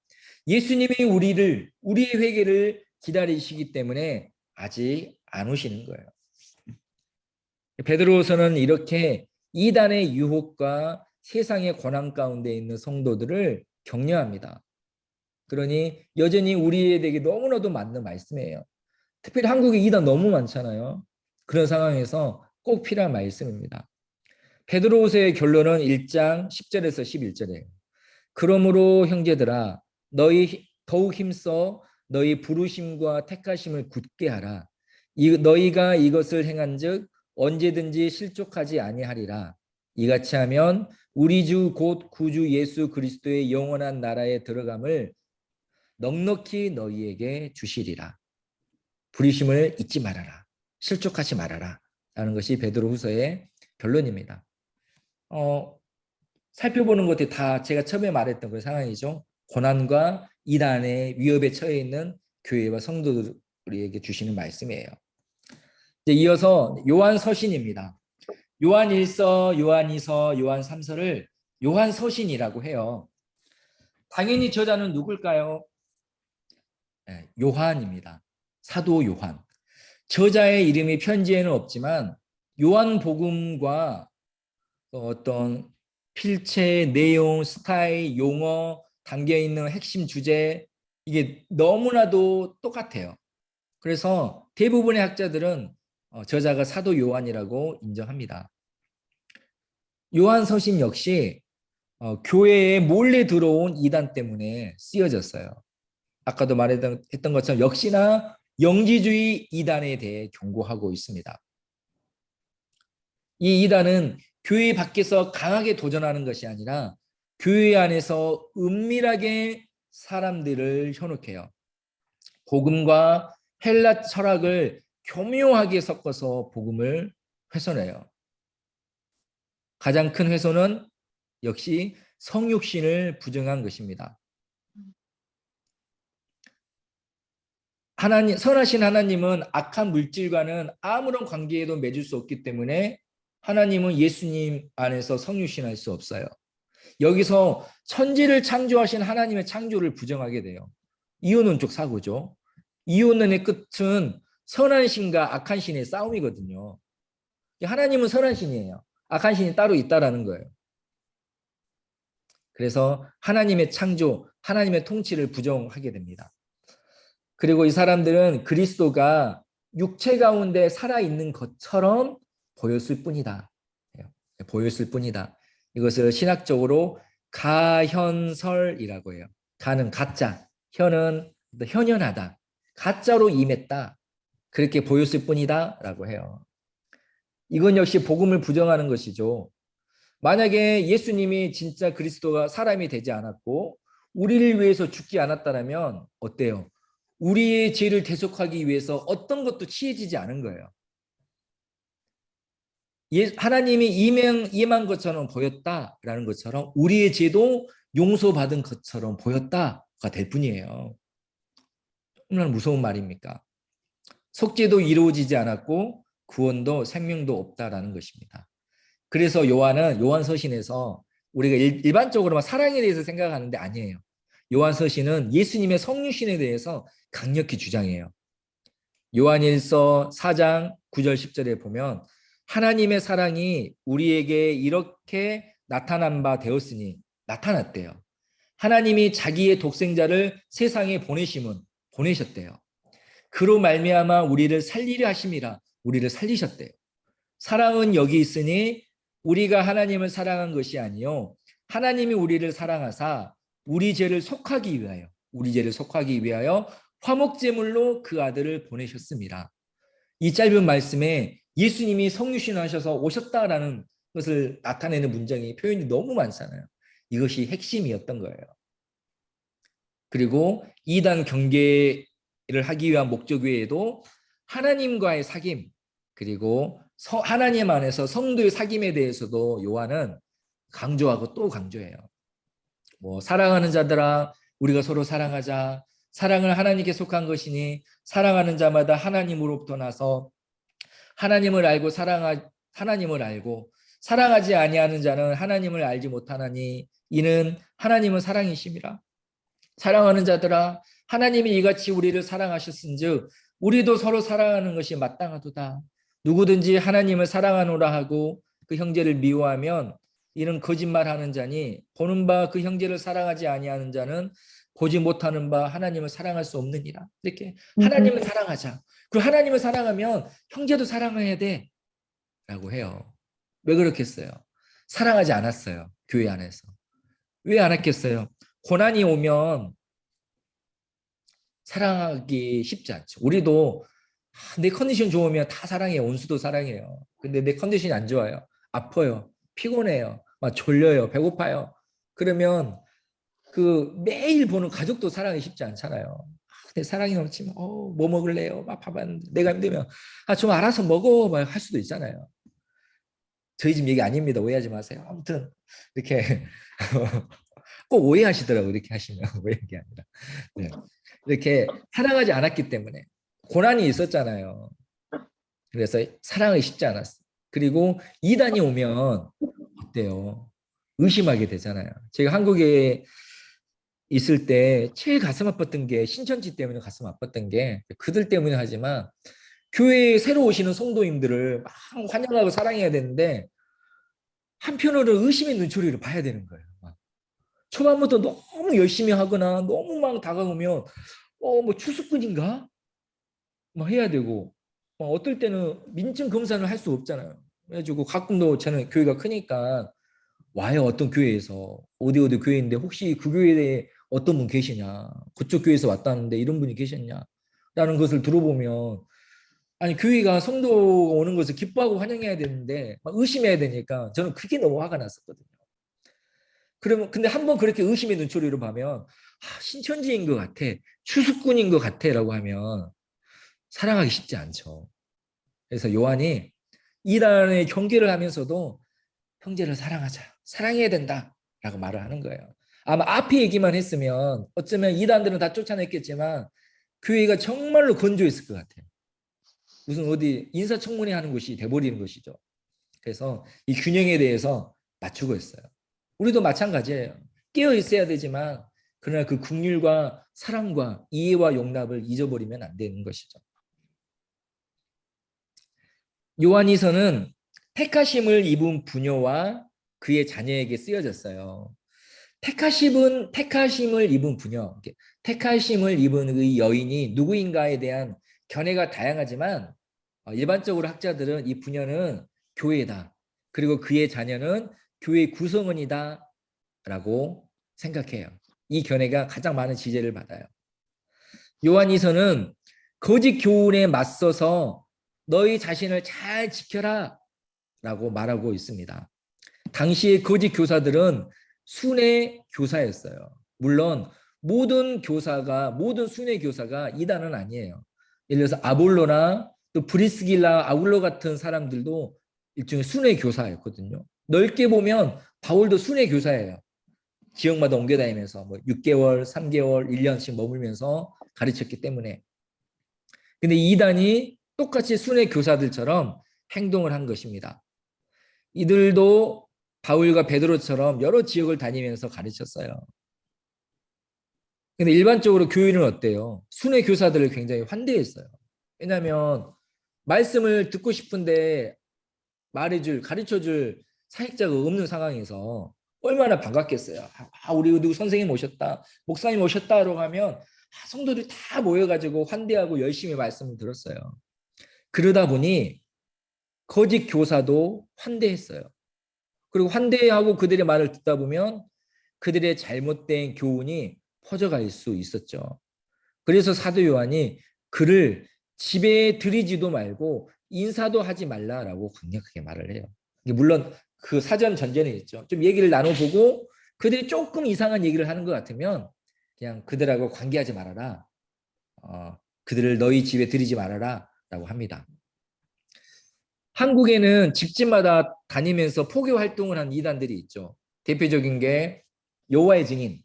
예수님이 우리의 회개를 기다리시기 때문에 아직 안 오시는 거예요. 베드로서는 이렇게 이단의 유혹과 세상의 권한 가운데 있는 성도들을 격려합니다. 그러니 여전히 우리에게 너무나도 맞는 말씀이에요. 특별히 한국에 이단 너무 많잖아요. 그런 상황에서 꼭 필요한 말씀입니다. 베드로후서의 결론은 1장 10절에서 11절이에요. 그러므로 형제들아 너희 더욱 힘써 너희 부르심과 택하심을 굳게 하라. 너희가 이것을 행한즉 언제든지 실족하지 아니하리라. 이같이 하면 우리 주 곧 구주 예수 그리스도의 영원한 나라에 들어감을 넉넉히 너희에게 주시리라. 부르심을 잊지 말아라. 실족하지 말아라. 라는 것이 베드로후서의 결론입니다. 살펴보는 것들이 다 제가 처음에 말했던 그 상황이죠. 고난과 이단의 위협에 처해 있는 교회와 성도들에게 주시는 말씀이에요. 이제 이어서 요한 서신입니다. 요한 1서, 요한 2서, 요한 3서를 요한 서신이라고 해요. 당연히 저자는 누굴까요? 네, 요한입니다. 사도 요한. 저자의 이름이 편지에는 없지만 요한복음과 어떤 필체, 내용, 스타일, 용어, 담겨있는 핵심 주제 이게 너무나도 똑같아요. 그래서 대부분의 학자들은 저자가 사도 요한이라고 인정합니다. 요한 서신 역시 교회에 몰래 들어온 이단 때문에 쓰여졌어요. 아까도 말했던 것처럼 역시나 영지주의 이단에 대해 경고하고 있습니다. 이 이단은 교회 밖에서 강하게 도전하는 것이 아니라 교회 안에서 은밀하게 사람들을 현혹해요. 복음과 헬라 철학을 교묘하게 섞어서 복음을 훼손해요. 가장 큰 훼손은 역시 성육신을 부정한 것입니다. 선하신 하나님은 악한 물질과는 아무런 관계에도 맺을 수 없기 때문에 하나님은 예수님 안에서 성육신할 수 없어요. 여기서 천지를 창조하신 하나님의 창조를 부정하게 돼요. 이혼론적 사고죠. 이혼론의 끝은 선한 신과 악한 신의 싸움이거든요. 하나님은 선한 신이에요. 악한 신이 따로 있다라는 거예요. 그래서 하나님의 창조, 하나님의 통치를 부정하게 됩니다. 그리고 이 사람들은 그리스도가 육체 가운데 살아있는 것처럼 보였을 뿐이다. 보였을 뿐이다. 이것을 신학적으로 가현설이라고 해요. 가는 가짜, 현은 현현하다. 가짜로 임했다. 그렇게 보였을 뿐이다 라고 해요. 이건 역시 복음을 부정하는 것이죠. 만약에 예수님이 진짜 그리스도가 사람이 되지 않았고 우리를 위해서 죽지 않았다면 어때요? 우리의 죄를 대속하기 위해서 어떤 것도 취해지지 않은 거예요. 하나님이 임한 것처럼 보였다라는 것처럼 우리의 죄도 용서받은 것처럼 보였다가 될 뿐이에요. 얼마나 무서운 말입니까? 속죄도 이루어지지 않았고 구원도 생명도 없다라는 것입니다. 그래서 요한은 요한서신에서 우리가 일반적으로만 사랑에 대해서 생각하는데 아니에요. 요한서신은 예수님의 성육신에 대해서 강력히 주장해요. 요한일서 4장 9절 10절에 보면 하나님의 사랑이 우리에게 이렇게 나타난 바 되었으니 나타났대요. 하나님이 자기의 독생자를 세상에 보내셨대요. 그로 말미암아 우리를 살리려 하심이라 우리를 살리셨대요. 사랑은 여기 있으니 우리가 하나님을 사랑한 것이 아니요 하나님이 우리를 사랑하사 우리 죄를 속하기 위하여 화목제물로 그 아들을 보내셨습니다. 이 짧은 말씀에 예수님이 성육신하셔서 오셨다라는 것을 나타내는 문장이 표현이 너무 많잖아요. 이것이 핵심이었던 거예요. 그리고 이단 경계를 하기 위한 목적 외에도 하나님과의 사귐 그리고 하나님 안에서 성도의 사귐에 대해서도 요한은 강조하고 또 강조해요. 사랑하는 자들아 우리가 서로 사랑하자. 사랑을 하나님께 속한 것이니 사랑하는 자마다 하나님으로부터 나서 하나님을 알고 하나님을 알고 사랑하지 아니하는 자는 하나님을 알지 못하나니 이는 하나님은 사랑이심이라. 사랑하는 자들아 하나님이 이같이 우리를 사랑하셨은즉 우리도 서로 사랑하는 것이 마땅하도다. 누구든지 하나님을 사랑하노라 하고 그 형제를 미워하면 이는 거짓말하는 자니 보는 바 그 형제를 사랑하지 아니하는 자는 보지 못하는 바 하나님을 사랑할 수 없느니라. 이렇게 하나님을 사랑하자. 그리고 하나님을 사랑하면 형제도 사랑해야 돼 라고 해요. 왜 그렇겠어요? 사랑하지 않았어요. 교회 안에서. 왜 안 했겠어요? 고난이 오면 사랑하기 쉽지 않죠. 우리도 내 컨디션 좋으면 다 사랑해요. 온수도 사랑해요. 근데 내 컨디션이 안 좋아요. 아파요. 피곤해요. 막 졸려요. 배고파요. 그러면 그 매일 보는 가족도 사랑하기 쉽지 않잖아요. 내 사랑이 넘치면 뭐 먹을래요? 막 밥 안 내가 힘들면 좀 알아서 먹어 막 할 수도 있잖아요. 저희 집 얘기 아닙니다. 오해하지 마세요. 아무튼 이렇게 꼭 오해하시더라고요. 이렇게 하시면 오해한 게 아니라 네. 이렇게 사랑하지 않았기 때문에 고난이 있었잖아요. 그래서 사랑하기 쉽지 않았어요. 그리고 이단이 오면 어때요? 의심하게 되잖아요. 제가 한국에 있을 때 제일 가슴 아팠던 게 신천지 때문에 가슴 아팠던 게 그들 때문에 하지만 교회에 새로 오시는 성도님들을 막 환영하고 사랑해야 되는데 한편으로 의심의 눈초리를 봐야 되는 거예요. 초반부터 너무 열심히 하거나 너무 막 다가오면 뭐 추수꾼인가? 막 해야 되고 어떨 때는 민증 검사를 할 수 없잖아요. 그래가지고 가끔도 저는 교회가 크니까 와요. 어떤 교회에서 어디 교회인데 혹시 그 교회에 어떤 분 계시냐? 그쪽 교회에서 왔다는데 이런 분이 계셨냐? 라는 것을 들어보면 아니 교회가 성도가 오는 것을 기뻐하고 환영해야 되는데 막 의심해야 되니까 저는 그게 너무 화가 났었거든요. 그러면 근데 한번 그렇게 의심의 눈초리로 보면 신천지인 것 같아, 추수꾼인 것 같아라고 하면 사랑하기 쉽지 않죠. 그래서 요한이 이단의 경계를 하면서도 형제를 사랑하자, 사랑해야 된다라고 말을 하는 거예요. 아마 앞에 얘기만 했으면 어쩌면 이단들은 다 쫓아냈겠지만 교회가 정말로 건조했을 것 같아요. 무슨 어디 인사청문회 하는 곳이 돼버리는 것이죠. 그래서 이 균형에 대해서 맞추고 있어요. 우리도 마찬가지예요. 깨어 있어야 되지만 그러나 그 긍휼과 사랑과 이해와 용납을 잊어버리면 안 되는 것이죠. 요한이서는 택하심을 입은 부녀와 그의 자녀에게 쓰여졌어요. 택하심을 입은 부녀, 택하심을 입은 그 여인이 누구인가에 대한 견해가 다양하지만 일반적으로 학자들은 이 부녀는 교회다. 그리고 그의 자녀는 교회 구성원이다 라고 생각해요. 이 견해가 가장 많은 지지를 받아요. 요한이서는 거짓 교훈에 맞서서 너희 자신을 잘 지켜라 라고 말하고 있습니다. 당시의 거짓 교사들은 순회 교사였어요. 물론 모든 순회 교사가 이단은 아니에요. 예를 들어서 아볼로나 또 브리스길라, 아울로 같은 사람들도 일종의 순회 교사였거든요. 넓게 보면 바울도 순회 교사예요. 지역마다 옮겨다니면서 뭐 6개월, 3개월, 1년씩 머물면서 가르쳤기 때문에. 근데 이단이 똑같이 순회 교사들처럼 행동을 한 것입니다. 이들도 바울과 베드로처럼 여러 지역을 다니면서 가르쳤어요. 근데 일반적으로 교인은 어때요? 순회 교사들을 굉장히 환대했어요. 왜냐하면 말씀을 듣고 싶은데 가르쳐줄 사역자가 없는 상황에서 얼마나 반갑겠어요. 우리 누구 선생님 오셨다, 목사님 오셨다라고 하면 성도들이 다 모여가지고 환대하고 열심히 말씀을 들었어요. 그러다 보니 거짓 교사도 환대했어요. 그리고 환대하고 그들의 말을 듣다 보면 그들의 잘못된 교훈이 퍼져갈 수 있었죠. 그래서 사도 요한이 그를 집에 들이지도 말고 인사도 하지 말라라고 강력하게 말을 해요. 물론 그 사전 전제는 있죠. 좀 얘기를 나눠보고 그들이 조금 이상한 얘기를 하는 것 같으면 그냥 그들하고 관계하지 말아라. 그들을 너희 집에 들이지 말아라 라고 합니다. 한국에는 집집마다 다니면서 포교 활동을 한 이단들이 있죠. 대표적인 게 여호와의 증인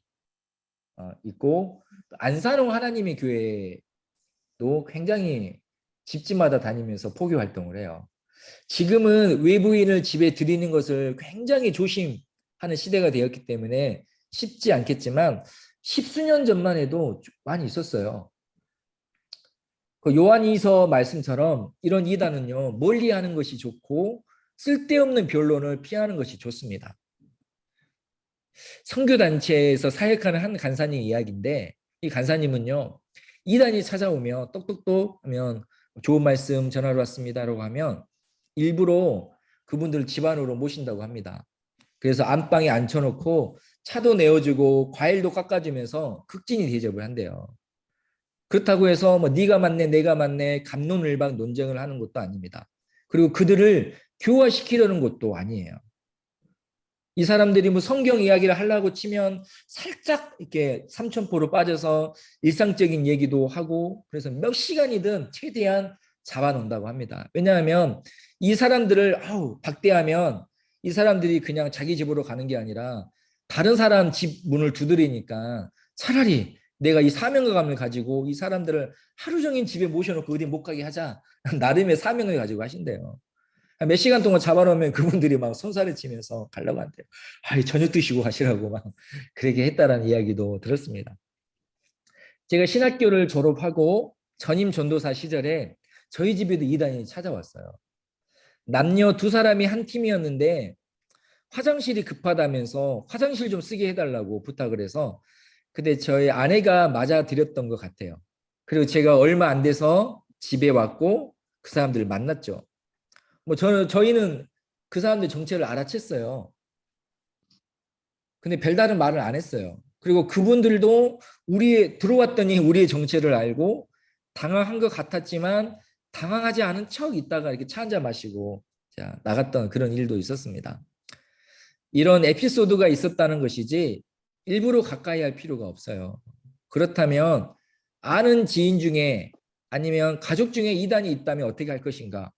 있고 안산홍 하나님의 교회도 굉장히 집집마다 다니면서 포교 활동을 해요. 지금은 외부인을 집에 들이는 것을 굉장히 조심하는 시대가 되었기 때문에 쉽지 않겠지만 십수년 전만 해도 많이 있었어요. 그 요한이서 말씀처럼 이런 이단은요, 멀리하는 것이 좋고 쓸데없는 변론을 피하는 것이 좋습니다. 선교단체에서 사역하는 한 간사님 이야기인데 이 간사님은요, 이단이 찾아오면 똑똑똑 하면 좋은 말씀 전하러 왔습니다라고 하면 일부러 그분들을 집 안으로 모신다고 합니다. 그래서 안방에 앉혀놓고 차도 내어주고 과일도 깎아주면서 극진히 대접을 한대요. 그렇다고 해서 뭐 네가 맞네 내가 맞네 갑론을박 논쟁을 하는 것도 아닙니다. 그리고 그들을 교화시키려는 것도 아니에요. 이 사람들이 뭐 성경 이야기를 하려고 치면 살짝 이렇게 삼천포로 빠져서 일상적인 얘기도 하고 그래서 몇 시간이든 최대한 잡아놓는다고 합니다. 왜냐하면 이 사람들을 박대하면 이 사람들이 그냥 자기 집으로 가는 게 아니라 다른 사람 집 문을 두드리니까 차라리 내가 이 사명감을 가지고 이 사람들을 하루 종일 집에 모셔놓고 어디 못 가게 하자. 나름의 사명을 가지고 하신대요. 몇 시간 동안 잡아놓으면 그분들이 막 손살을 치면서 가려고 한대요. 저녁 드시고 가시라고 막 그렇게 했다라는 이야기도 들었습니다. 제가 신학교를 졸업하고 전임 전도사 시절에 저희 집에도 이단이 찾아왔어요. 남녀 두 사람이 한 팀이었는데 화장실이 급하다면서 화장실 좀 쓰게 해달라고 부탁을 해서 근데 저희 아내가 맞아드렸던 것 같아요. 그리고 제가 얼마 안 돼서 집에 왔고 그 사람들을 만났죠. 뭐 저희는 그 사람들 정체를 알아챘어요. 근데 별다른 말을 안 했어요. 그리고 그분들도 들어왔더니 우리의 정체를 알고 당황한 것 같았지만 당황하지 않은 척 있다가 이렇게 차 한잔 마시고 나갔던 그런 일도 있었습니다. 이런 에피소드가 있었다는 것이지 일부러 가까이 할 필요가 없어요. 그렇다면 아는 지인 중에 아니면 가족 중에 이단이 있다면 어떻게 할 것인가?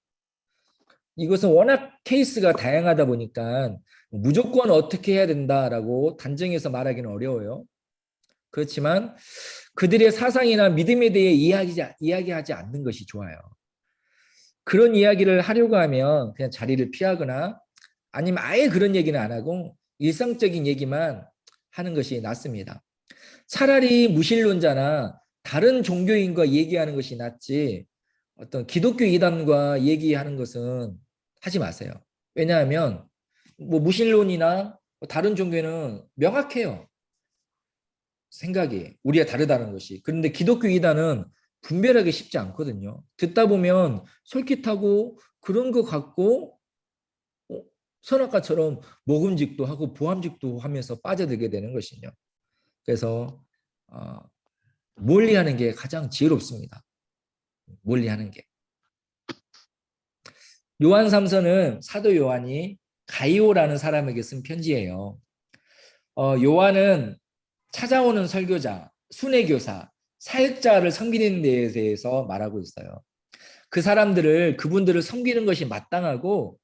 이것은 워낙 케이스가 다양하다 보니까 무조건 어떻게 해야 된다라고 단정해서 말하기는 어려워요. 그렇지만 그들의 사상이나 믿음에 대해 이야기하지 않는 것이 좋아요. 그런 이야기를 하려고 하면 그냥 자리를 피하거나 아니면 아예 그런 얘기는 안 하고 일상적인 얘기만 하는 것이 낫습니다. 차라리 무신론자나 다른 종교인과 얘기하는 것이 낫지 어떤 기독교 이단과 얘기하는 것은 하지 마세요. 왜냐하면 뭐 무신론이나 다른 종교는 명확해요. 생각이 우리가 다르다는 것이. 그런데 기독교 이단은 분별하기 쉽지 않거든요. 듣다 보면 솔깃하고 그런 것 같고 선악과처럼 먹음직도 하고 보암직도 하면서 빠져들게 되는 것이죠. 그래서 멀리하는 게 가장 지혜롭습니다. 멀리하는 게. 요한 3서는 사도 요한이 가이오라는 사람에게 쓴 편지예요. 요한은 찾아오는 설교자, 순회교사, 사역자를 섬기는 데에 대해서 말하고 있어요. 그 사람들을 그분들을 섬기는 것이 마땅하고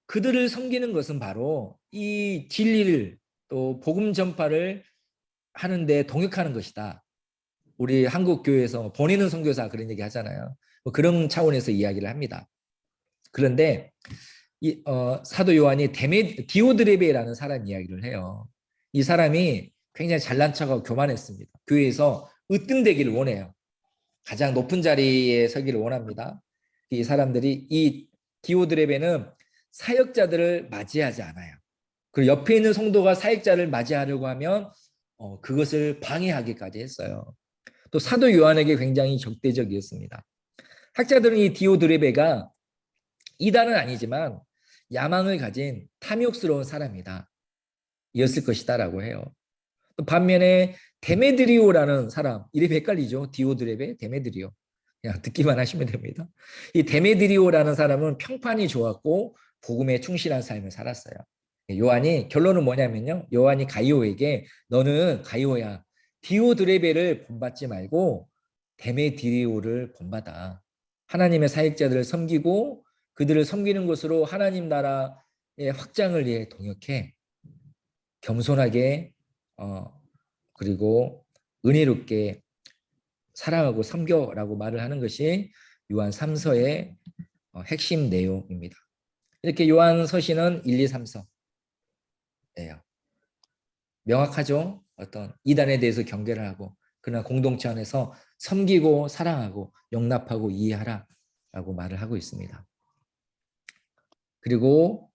그들을 섬기는 것은 바로 이 진리를 또 복음 전파를 하는데 동역하는 것이다. 우리 한국 교회에서 보내는 선교사 그런 얘기 하잖아요. 뭐 그런 차원에서 이야기를 합니다. 그런데 사도 요한이 디오드레베라는 사람 이야기를 해요. 이 사람이 굉장히 잘난 척하고 교만했습니다. 교회에서 으뜸되기를 원해요. 가장 높은 자리에 서기를 원합니다. 이 사람들이 이 디오드레베는 사역자들을 맞이하지 않아요. 그리고 옆에 있는 성도가 사역자를 맞이하려고 하면 그것을 방해하기까지 했어요. 또 사도 요한에게 굉장히 적대적이었습니다. 학자들은 이 디오드레베가 이단은 아니지만 야망을 가진 탐욕스러운 사람이다. 였을 것이다라고 해요. 또 반면에 데메드리오라는 사람, 이름이 헷갈리죠. 디오드레베, 데메드리오. 그냥 듣기만 하시면 됩니다. 이 데메드리오라는 사람은 평판이 좋았고 복음에 충실한 삶을 살았어요. 요한이 결론은 뭐냐면요. 요한이 가이오에게 너는 가이오야. 디오드레베를 본받지 말고 데메드리오를 본받아. 하나님의 사역자들을 섬기고 그들을 섬기는 것으로 하나님 나라의 확장을 위해 동역해. 겸손하게 그리고 은혜롭게 사랑하고 섬겨라고 말을 하는 것이 요한 3서의 핵심 내용입니다. 이렇게 요한 서신은 1, 2, 3서예요. 명확하죠? 어떤 이단에 대해서 경계를 하고 그러나 공동체 안에서 섬기고 사랑하고 용납하고 이해하라 라고 말을 하고 있습니다. 그리고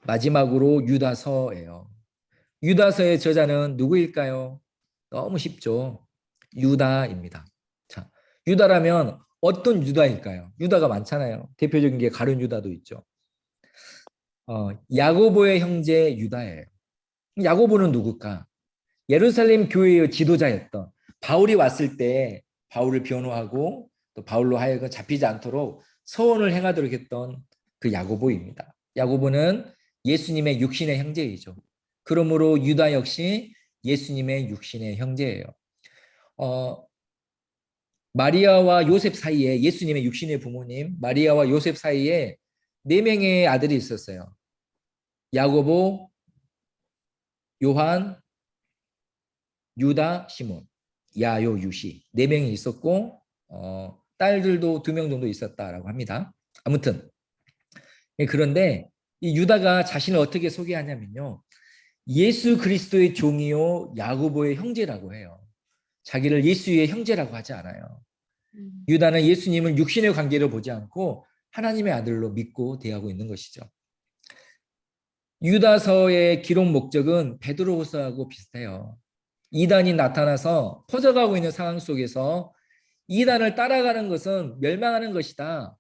마지막으로 유다서예요. 유다서의 저자는 누구일까요? 너무 쉽죠. 유다입니다. 자, 유다라면 어떤 유다일까요? 유다가 많잖아요. 대표적인 게 가룟 유다도 있죠. 야고보의 형제 유다예요. 야고보는 누굴까? 예루살렘 교회의 지도자였던 바울이 왔을 때 바울을 변호하고 또 바울로 하여금 잡히지 않도록 서원을 행하도록 했던 그 야고보입니다. 야고보는 예수님의 육신의 형제이죠. 그러므로 유다 역시 예수님의 육신의 형제예요. 마리아와 요셉 사이에 예수님의 육신의 부모님 마리아와 요셉 사이에 4명의 아들이 있었어요. 야고보, 요한, 유다, 시몬, 야요, 유시 4명이 있었고 딸들도 2명 정도 있었다라고 합니다. 아무튼 그런데 이 유다가 자신을 어떻게 소개하냐면요. 예수 그리스도의 종이요 야고보의 형제라고 해요. 자기를 예수의 형제라고 하지 않아요. 유다는 예수님을 육신의 관계로 보지 않고 하나님의 아들로 믿고 대하고 있는 것이죠. 유다서의 기록 목적은 베드로후서하고 비슷해요. 이단이 나타나서 퍼져가고 있는 상황 속에서 이단을 따라가는 것은 멸망하는 것이다.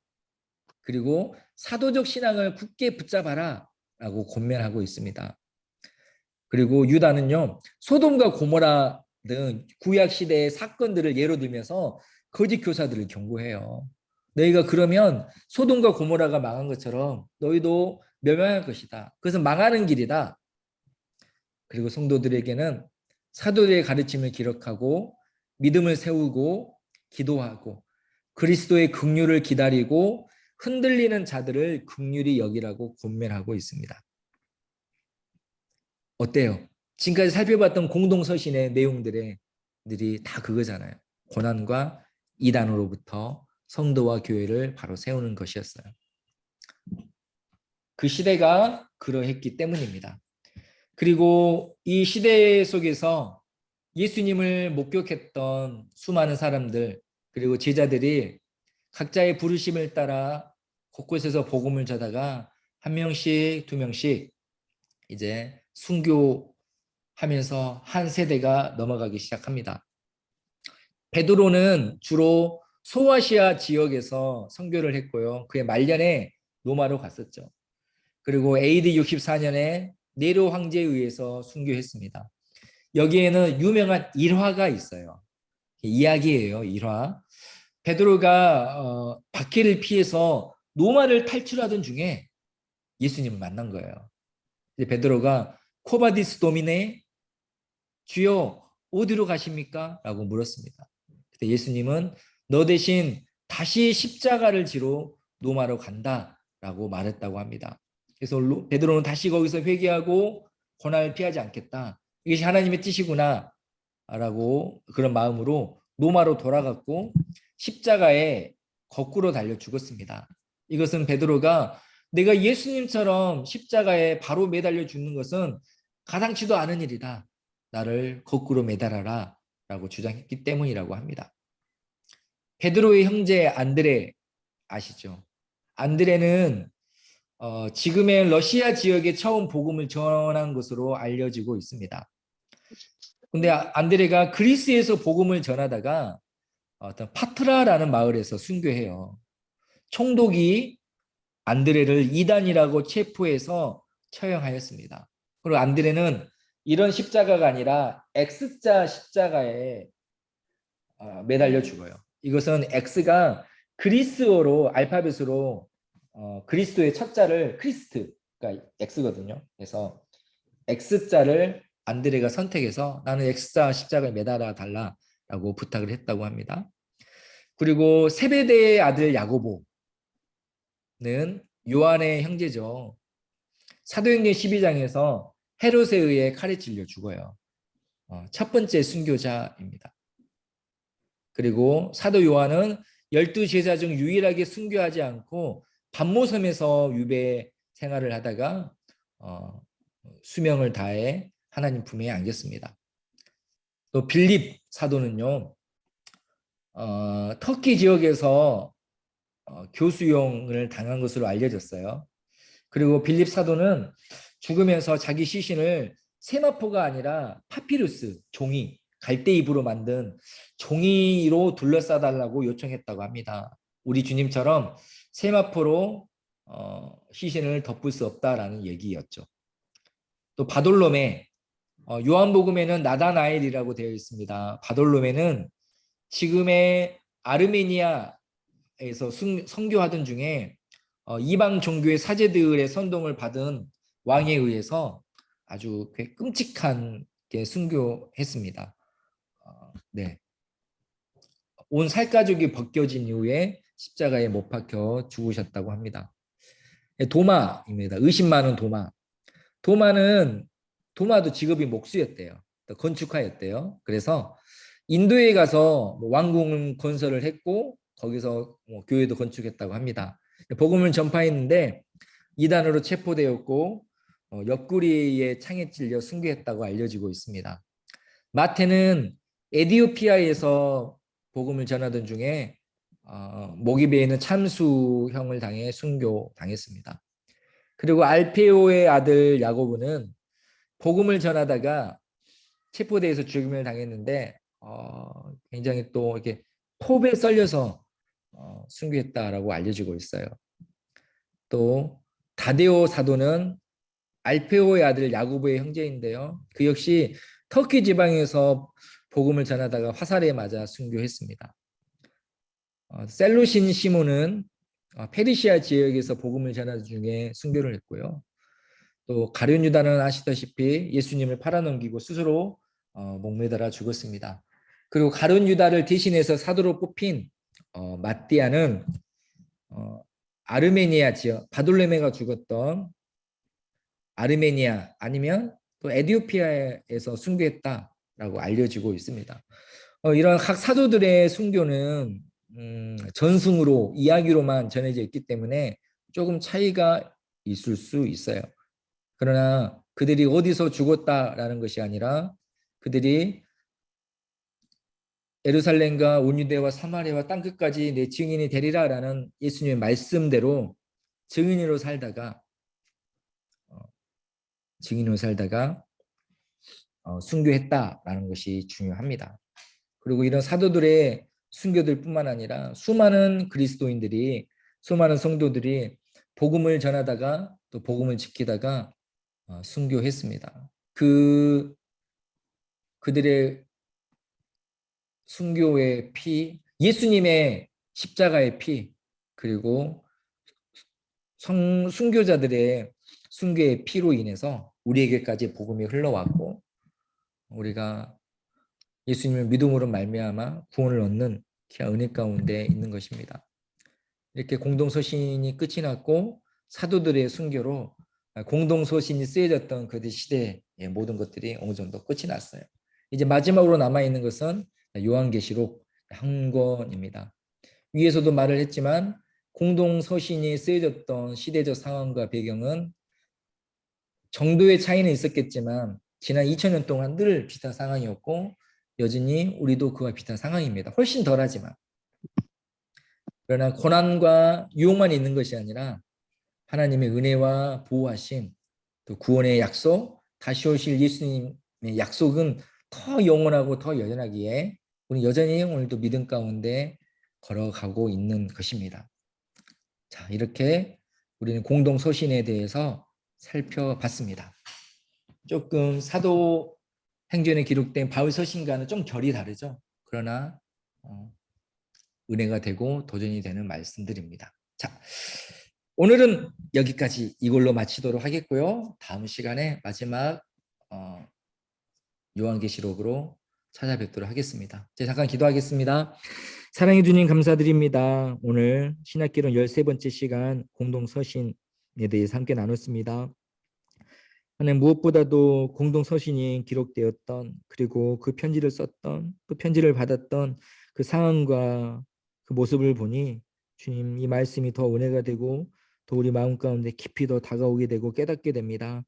그리고 사도적 신앙을 굳게 붙잡아라 라고 권면하고 있습니다. 그리고 유다는요. 소돔과 고모라 등 구약 시대의 사건들을 예로 들면서 거짓 교사들을 경고해요. 너희가 그러면 소돔과 고모라가 망한 것처럼 너희도 멸망할 것이다. 그것은 망하는 길이다. 그리고 성도들에게는 사도들의 가르침을 기록하고 믿음을 세우고 기도하고 그리스도의 긍휼을 기다리고 흔들리는 자들을 긍휼히 여기라고 권면하고 있습니다. 어때요? 지금까지 살펴봤던 공동서신의 내용들이 다 그거잖아요. 고난과 이단으로부터 성도와 교회를 바로 세우는 것이었어요. 그 시대가 그러했기 때문입니다. 그리고 이 시대 속에서 예수님을 목격했던 수많은 사람들 그리고 제자들이 각자의 부르심을 따라 곳곳에서 복음을 전하다가 한 명씩 두 명씩 이제 순교하면서 한 세대가 넘어가기 시작합니다. 베드로는 주로 소아시아 지역에서 선교를 했고요. 그의 말년에 로마로 갔었죠. 그리고 AD 64년에 네로 황제에 의해서 순교했습니다. 여기에는 유명한 일화가 있어요. 이야기예요, 일화. 베드로가 박해를 피해서 로마를 탈출하던 중에 예수님을 만난 거예요. 베드로가 코바디스 도미네, 주여 어디로 가십니까? 라고 물었습니다. 그때 예수님은 너 대신 다시 십자가를 지러 로마로 간다라고 말했다고 합니다. 그래서 베드로는 다시 거기서 회개하고 고난을 피하지 않겠다. 이것이 하나님의 뜻이구나 라고 그런 마음으로 로마로 돌아갔고 십자가에 거꾸로 달려 죽었습니다. 이것은 베드로가 내가 예수님처럼 십자가에 바로 매달려 죽는 것은 가당치도 않은 일이다. 나를 거꾸로 매달아라 라고 주장했기 때문이라고 합니다. 베드로의 형제 안드레 아시죠? 안드레는 지금의 러시아 지역에 처음 복음을 전한 것으로 알려지고 있습니다. 근데 안드레가 그리스에서 복음을 전하다가 어떤 파트라라는 마을에서 순교해요. 총독이 안드레를 이단이라고 체포해서 처형하였습니다. 그리고 안드레는 이런 십자가가 아니라 X자 십자가에 매달려 죽어요. 이것은 X가 그리스어로 알파벳으로 그리스도의 첫 자를 크리스트가 X거든요. 그래서 X자를 안드레가 선택해서 나는 X자 십자가에 매달아 달라라고 부탁을 했다고 합니다. 그리고 세베대의 아들 야고보는 요한의 형제죠. 사도행전 12장에서 헤롯에 의해 칼에 찔려 죽어요. 첫 번째 순교자입니다. 그리고 사도 요한은 12제자 중 유일하게 순교하지 않고 반모섬에서 유배 생활을 하다가 수명을 다해 하나님 품에 안겼습니다. 또 빌립 사도는요. 터키 지역에서 교수용을 당한 것으로 알려졌어요. 그리고 빌립 사도는 죽으면서 자기 시신을 세마포가 아니라 파피루스, 종이, 갈대잎으로 만든 종이로 둘러싸달라고 요청했다고 합니다. 우리 주님처럼 세마포로 시신을 덮을 수 없다라는 얘기였죠. 또 바돌로메, 요한복음에는 나다나엘이라고 되어 있습니다. 바돌로메는 지금의 아르메니아에서 선교하던 중에 이방 종교의 사제들의 선동을 받은 왕에 의해서 아주 끔찍하게 순교했습니다. 네, 온 살가죽이 벗겨진 이후에 십자가에 못 박혀 죽으셨다고 합니다. 도마입니다. 의심 많은 도마. 도마도 직업이 목수였대요. 건축가였대요. 그래서 인도에 가서 왕궁 건설을 했고 거기서 교회도 건축했다고 합니다. 복음을 전파했는데 이단으로 체포되었고 옆구리에 창에 찔려 순교했다고 알려지고 있습니다. 마태는 에디오피아에서 복음을 전하던 중에 목이 베이는 참수형을 당해 순교당했습니다. 그리고 알페오의 아들 야고보는 복음을 전하다가 체포돼서 죽임을 당했는데 굉장히 또 이렇게 포에 썰려서 순교했다라고 알려지고 있어요. 또 다데오 사도는 알페오의 아들 야고보의 형제인데요. 그 역시 터키 지방에서 복음을 전하다가 화살에 맞아 순교했습니다. 셀루신 시몬은 페르시아 지역에서 복음을 전하던 중에 순교를 했고요. 또 가룟 유다는 아시다시피 예수님을 팔아넘기고 스스로 목매달아 죽었습니다. 그리고 가룟 유다를 대신해서 사도로 뽑힌 마띠아는 아르메니아 지역 바돌레메가 죽었던 아르메니아 아니면 또 에티오피아에서 순교했다라고 알려지고 있습니다. 이런 각 사도들의 순교는 전승으로 이야기로만 전해져 있기 때문에 조금 차이가 있을 수 있어요. 그러나 그들이 어디서 죽었다라는 것이 아니라 그들이 예루살렘과 온 유대와 사마리아와 땅끝까지 내 증인이 되리라라는 예수님의 말씀대로 증인으로 살다가 증인으로 살다가 순교했다라는 것이 중요합니다. 그리고 이런 사도들의 순교들뿐만 아니라 수많은 그리스도인들이 수많은 성도들이 복음을 전하다가 또 복음을 지키다가 순교했습니다. 그들의 순교의 피, 예수님의 십자가의 피, 그리고 순교자들의 순교의 피로 인해서 우리에게까지 복음이 흘러왔고 우리가 예수님을 믿음으로 말미암아 구원을 얻는 귀한 은혜 가운데 있는 것입니다. 이렇게 공동서신이 끝이 났고 사도들의 순교로 공동서신이 쓰여졌던 그 시대의 모든 것들이 어느 정도 끝이 났어요. 이제 마지막으로 남아있는 것은 요한계시록 한 권입니다. 위에서도 말을 했지만 공동서신이 쓰여졌던 시대적 상황과 배경은 정도의 차이는 있었겠지만 지난 2000년 동안 늘 비슷한 상황이었고 여전히 우리도 그와 비슷한 상황입니다. 훨씬 덜하지만. 그러나 고난과 유혹만 있는 것이 아니라 하나님의 은혜와 보호하심, 또 구원의 약속, 다시 오실 예수님의 약속은 더 영원하고 더 여전하기에 우리 여전히 오늘도 믿음 가운데 걸어가고 있는 것입니다. 자, 이렇게 우리는 공동서신에 대해서 살펴봤습니다. 조금 사도행전에 기록된 바울 서신과는 좀 결이 다르죠. 그러나 은혜가 되고 도전이 되는 말씀들입니다. 자, 오늘은 여기까지 이걸로 마치도록 하겠고요. 다음 시간에 마지막 요한계시록으로 찾아뵙도록 하겠습니다. 제가 잠깐 기도하겠습니다. 사랑해 주님 감사드립니다. 오늘 신학기론 13번째 시간 공동서신에 대해서 함께 나눴습니다. 하나님 무엇보다도 공동서신이 기록되었던 그리고 그 편지를 썼던 그 편지를 받았던 그 상황과 그 모습을 보니 주님 이 말씀이 더 은혜가 되고 또 우리 마음 가운데 깊이 더 다가오게 되고 깨닫게 됩니다.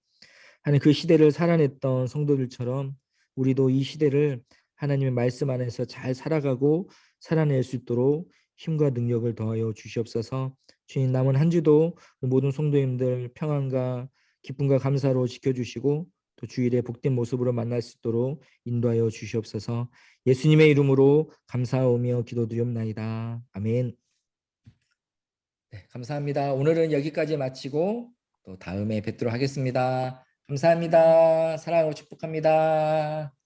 하나님 그 시대를 살아냈던 성도들처럼 우리도 이 시대를 하나님의 말씀 안에서 잘 살아가고 살아낼 수 있도록 힘과 능력을 더하여 주시옵소서. 주님 남은 한 주도 모든 성도님들 평안과 기쁨과 감사로 지켜주시고 또 주일에 복된 모습으로 만날 수 있도록 인도하여 주시옵소서. 예수님의 이름으로 감사하오며 기도드리옵나이다. 아멘. 네, 감사합니다. 오늘은 여기까지 마치고 또 다음에 뵙도록 하겠습니다. 감사합니다. 사랑하고 축복합니다.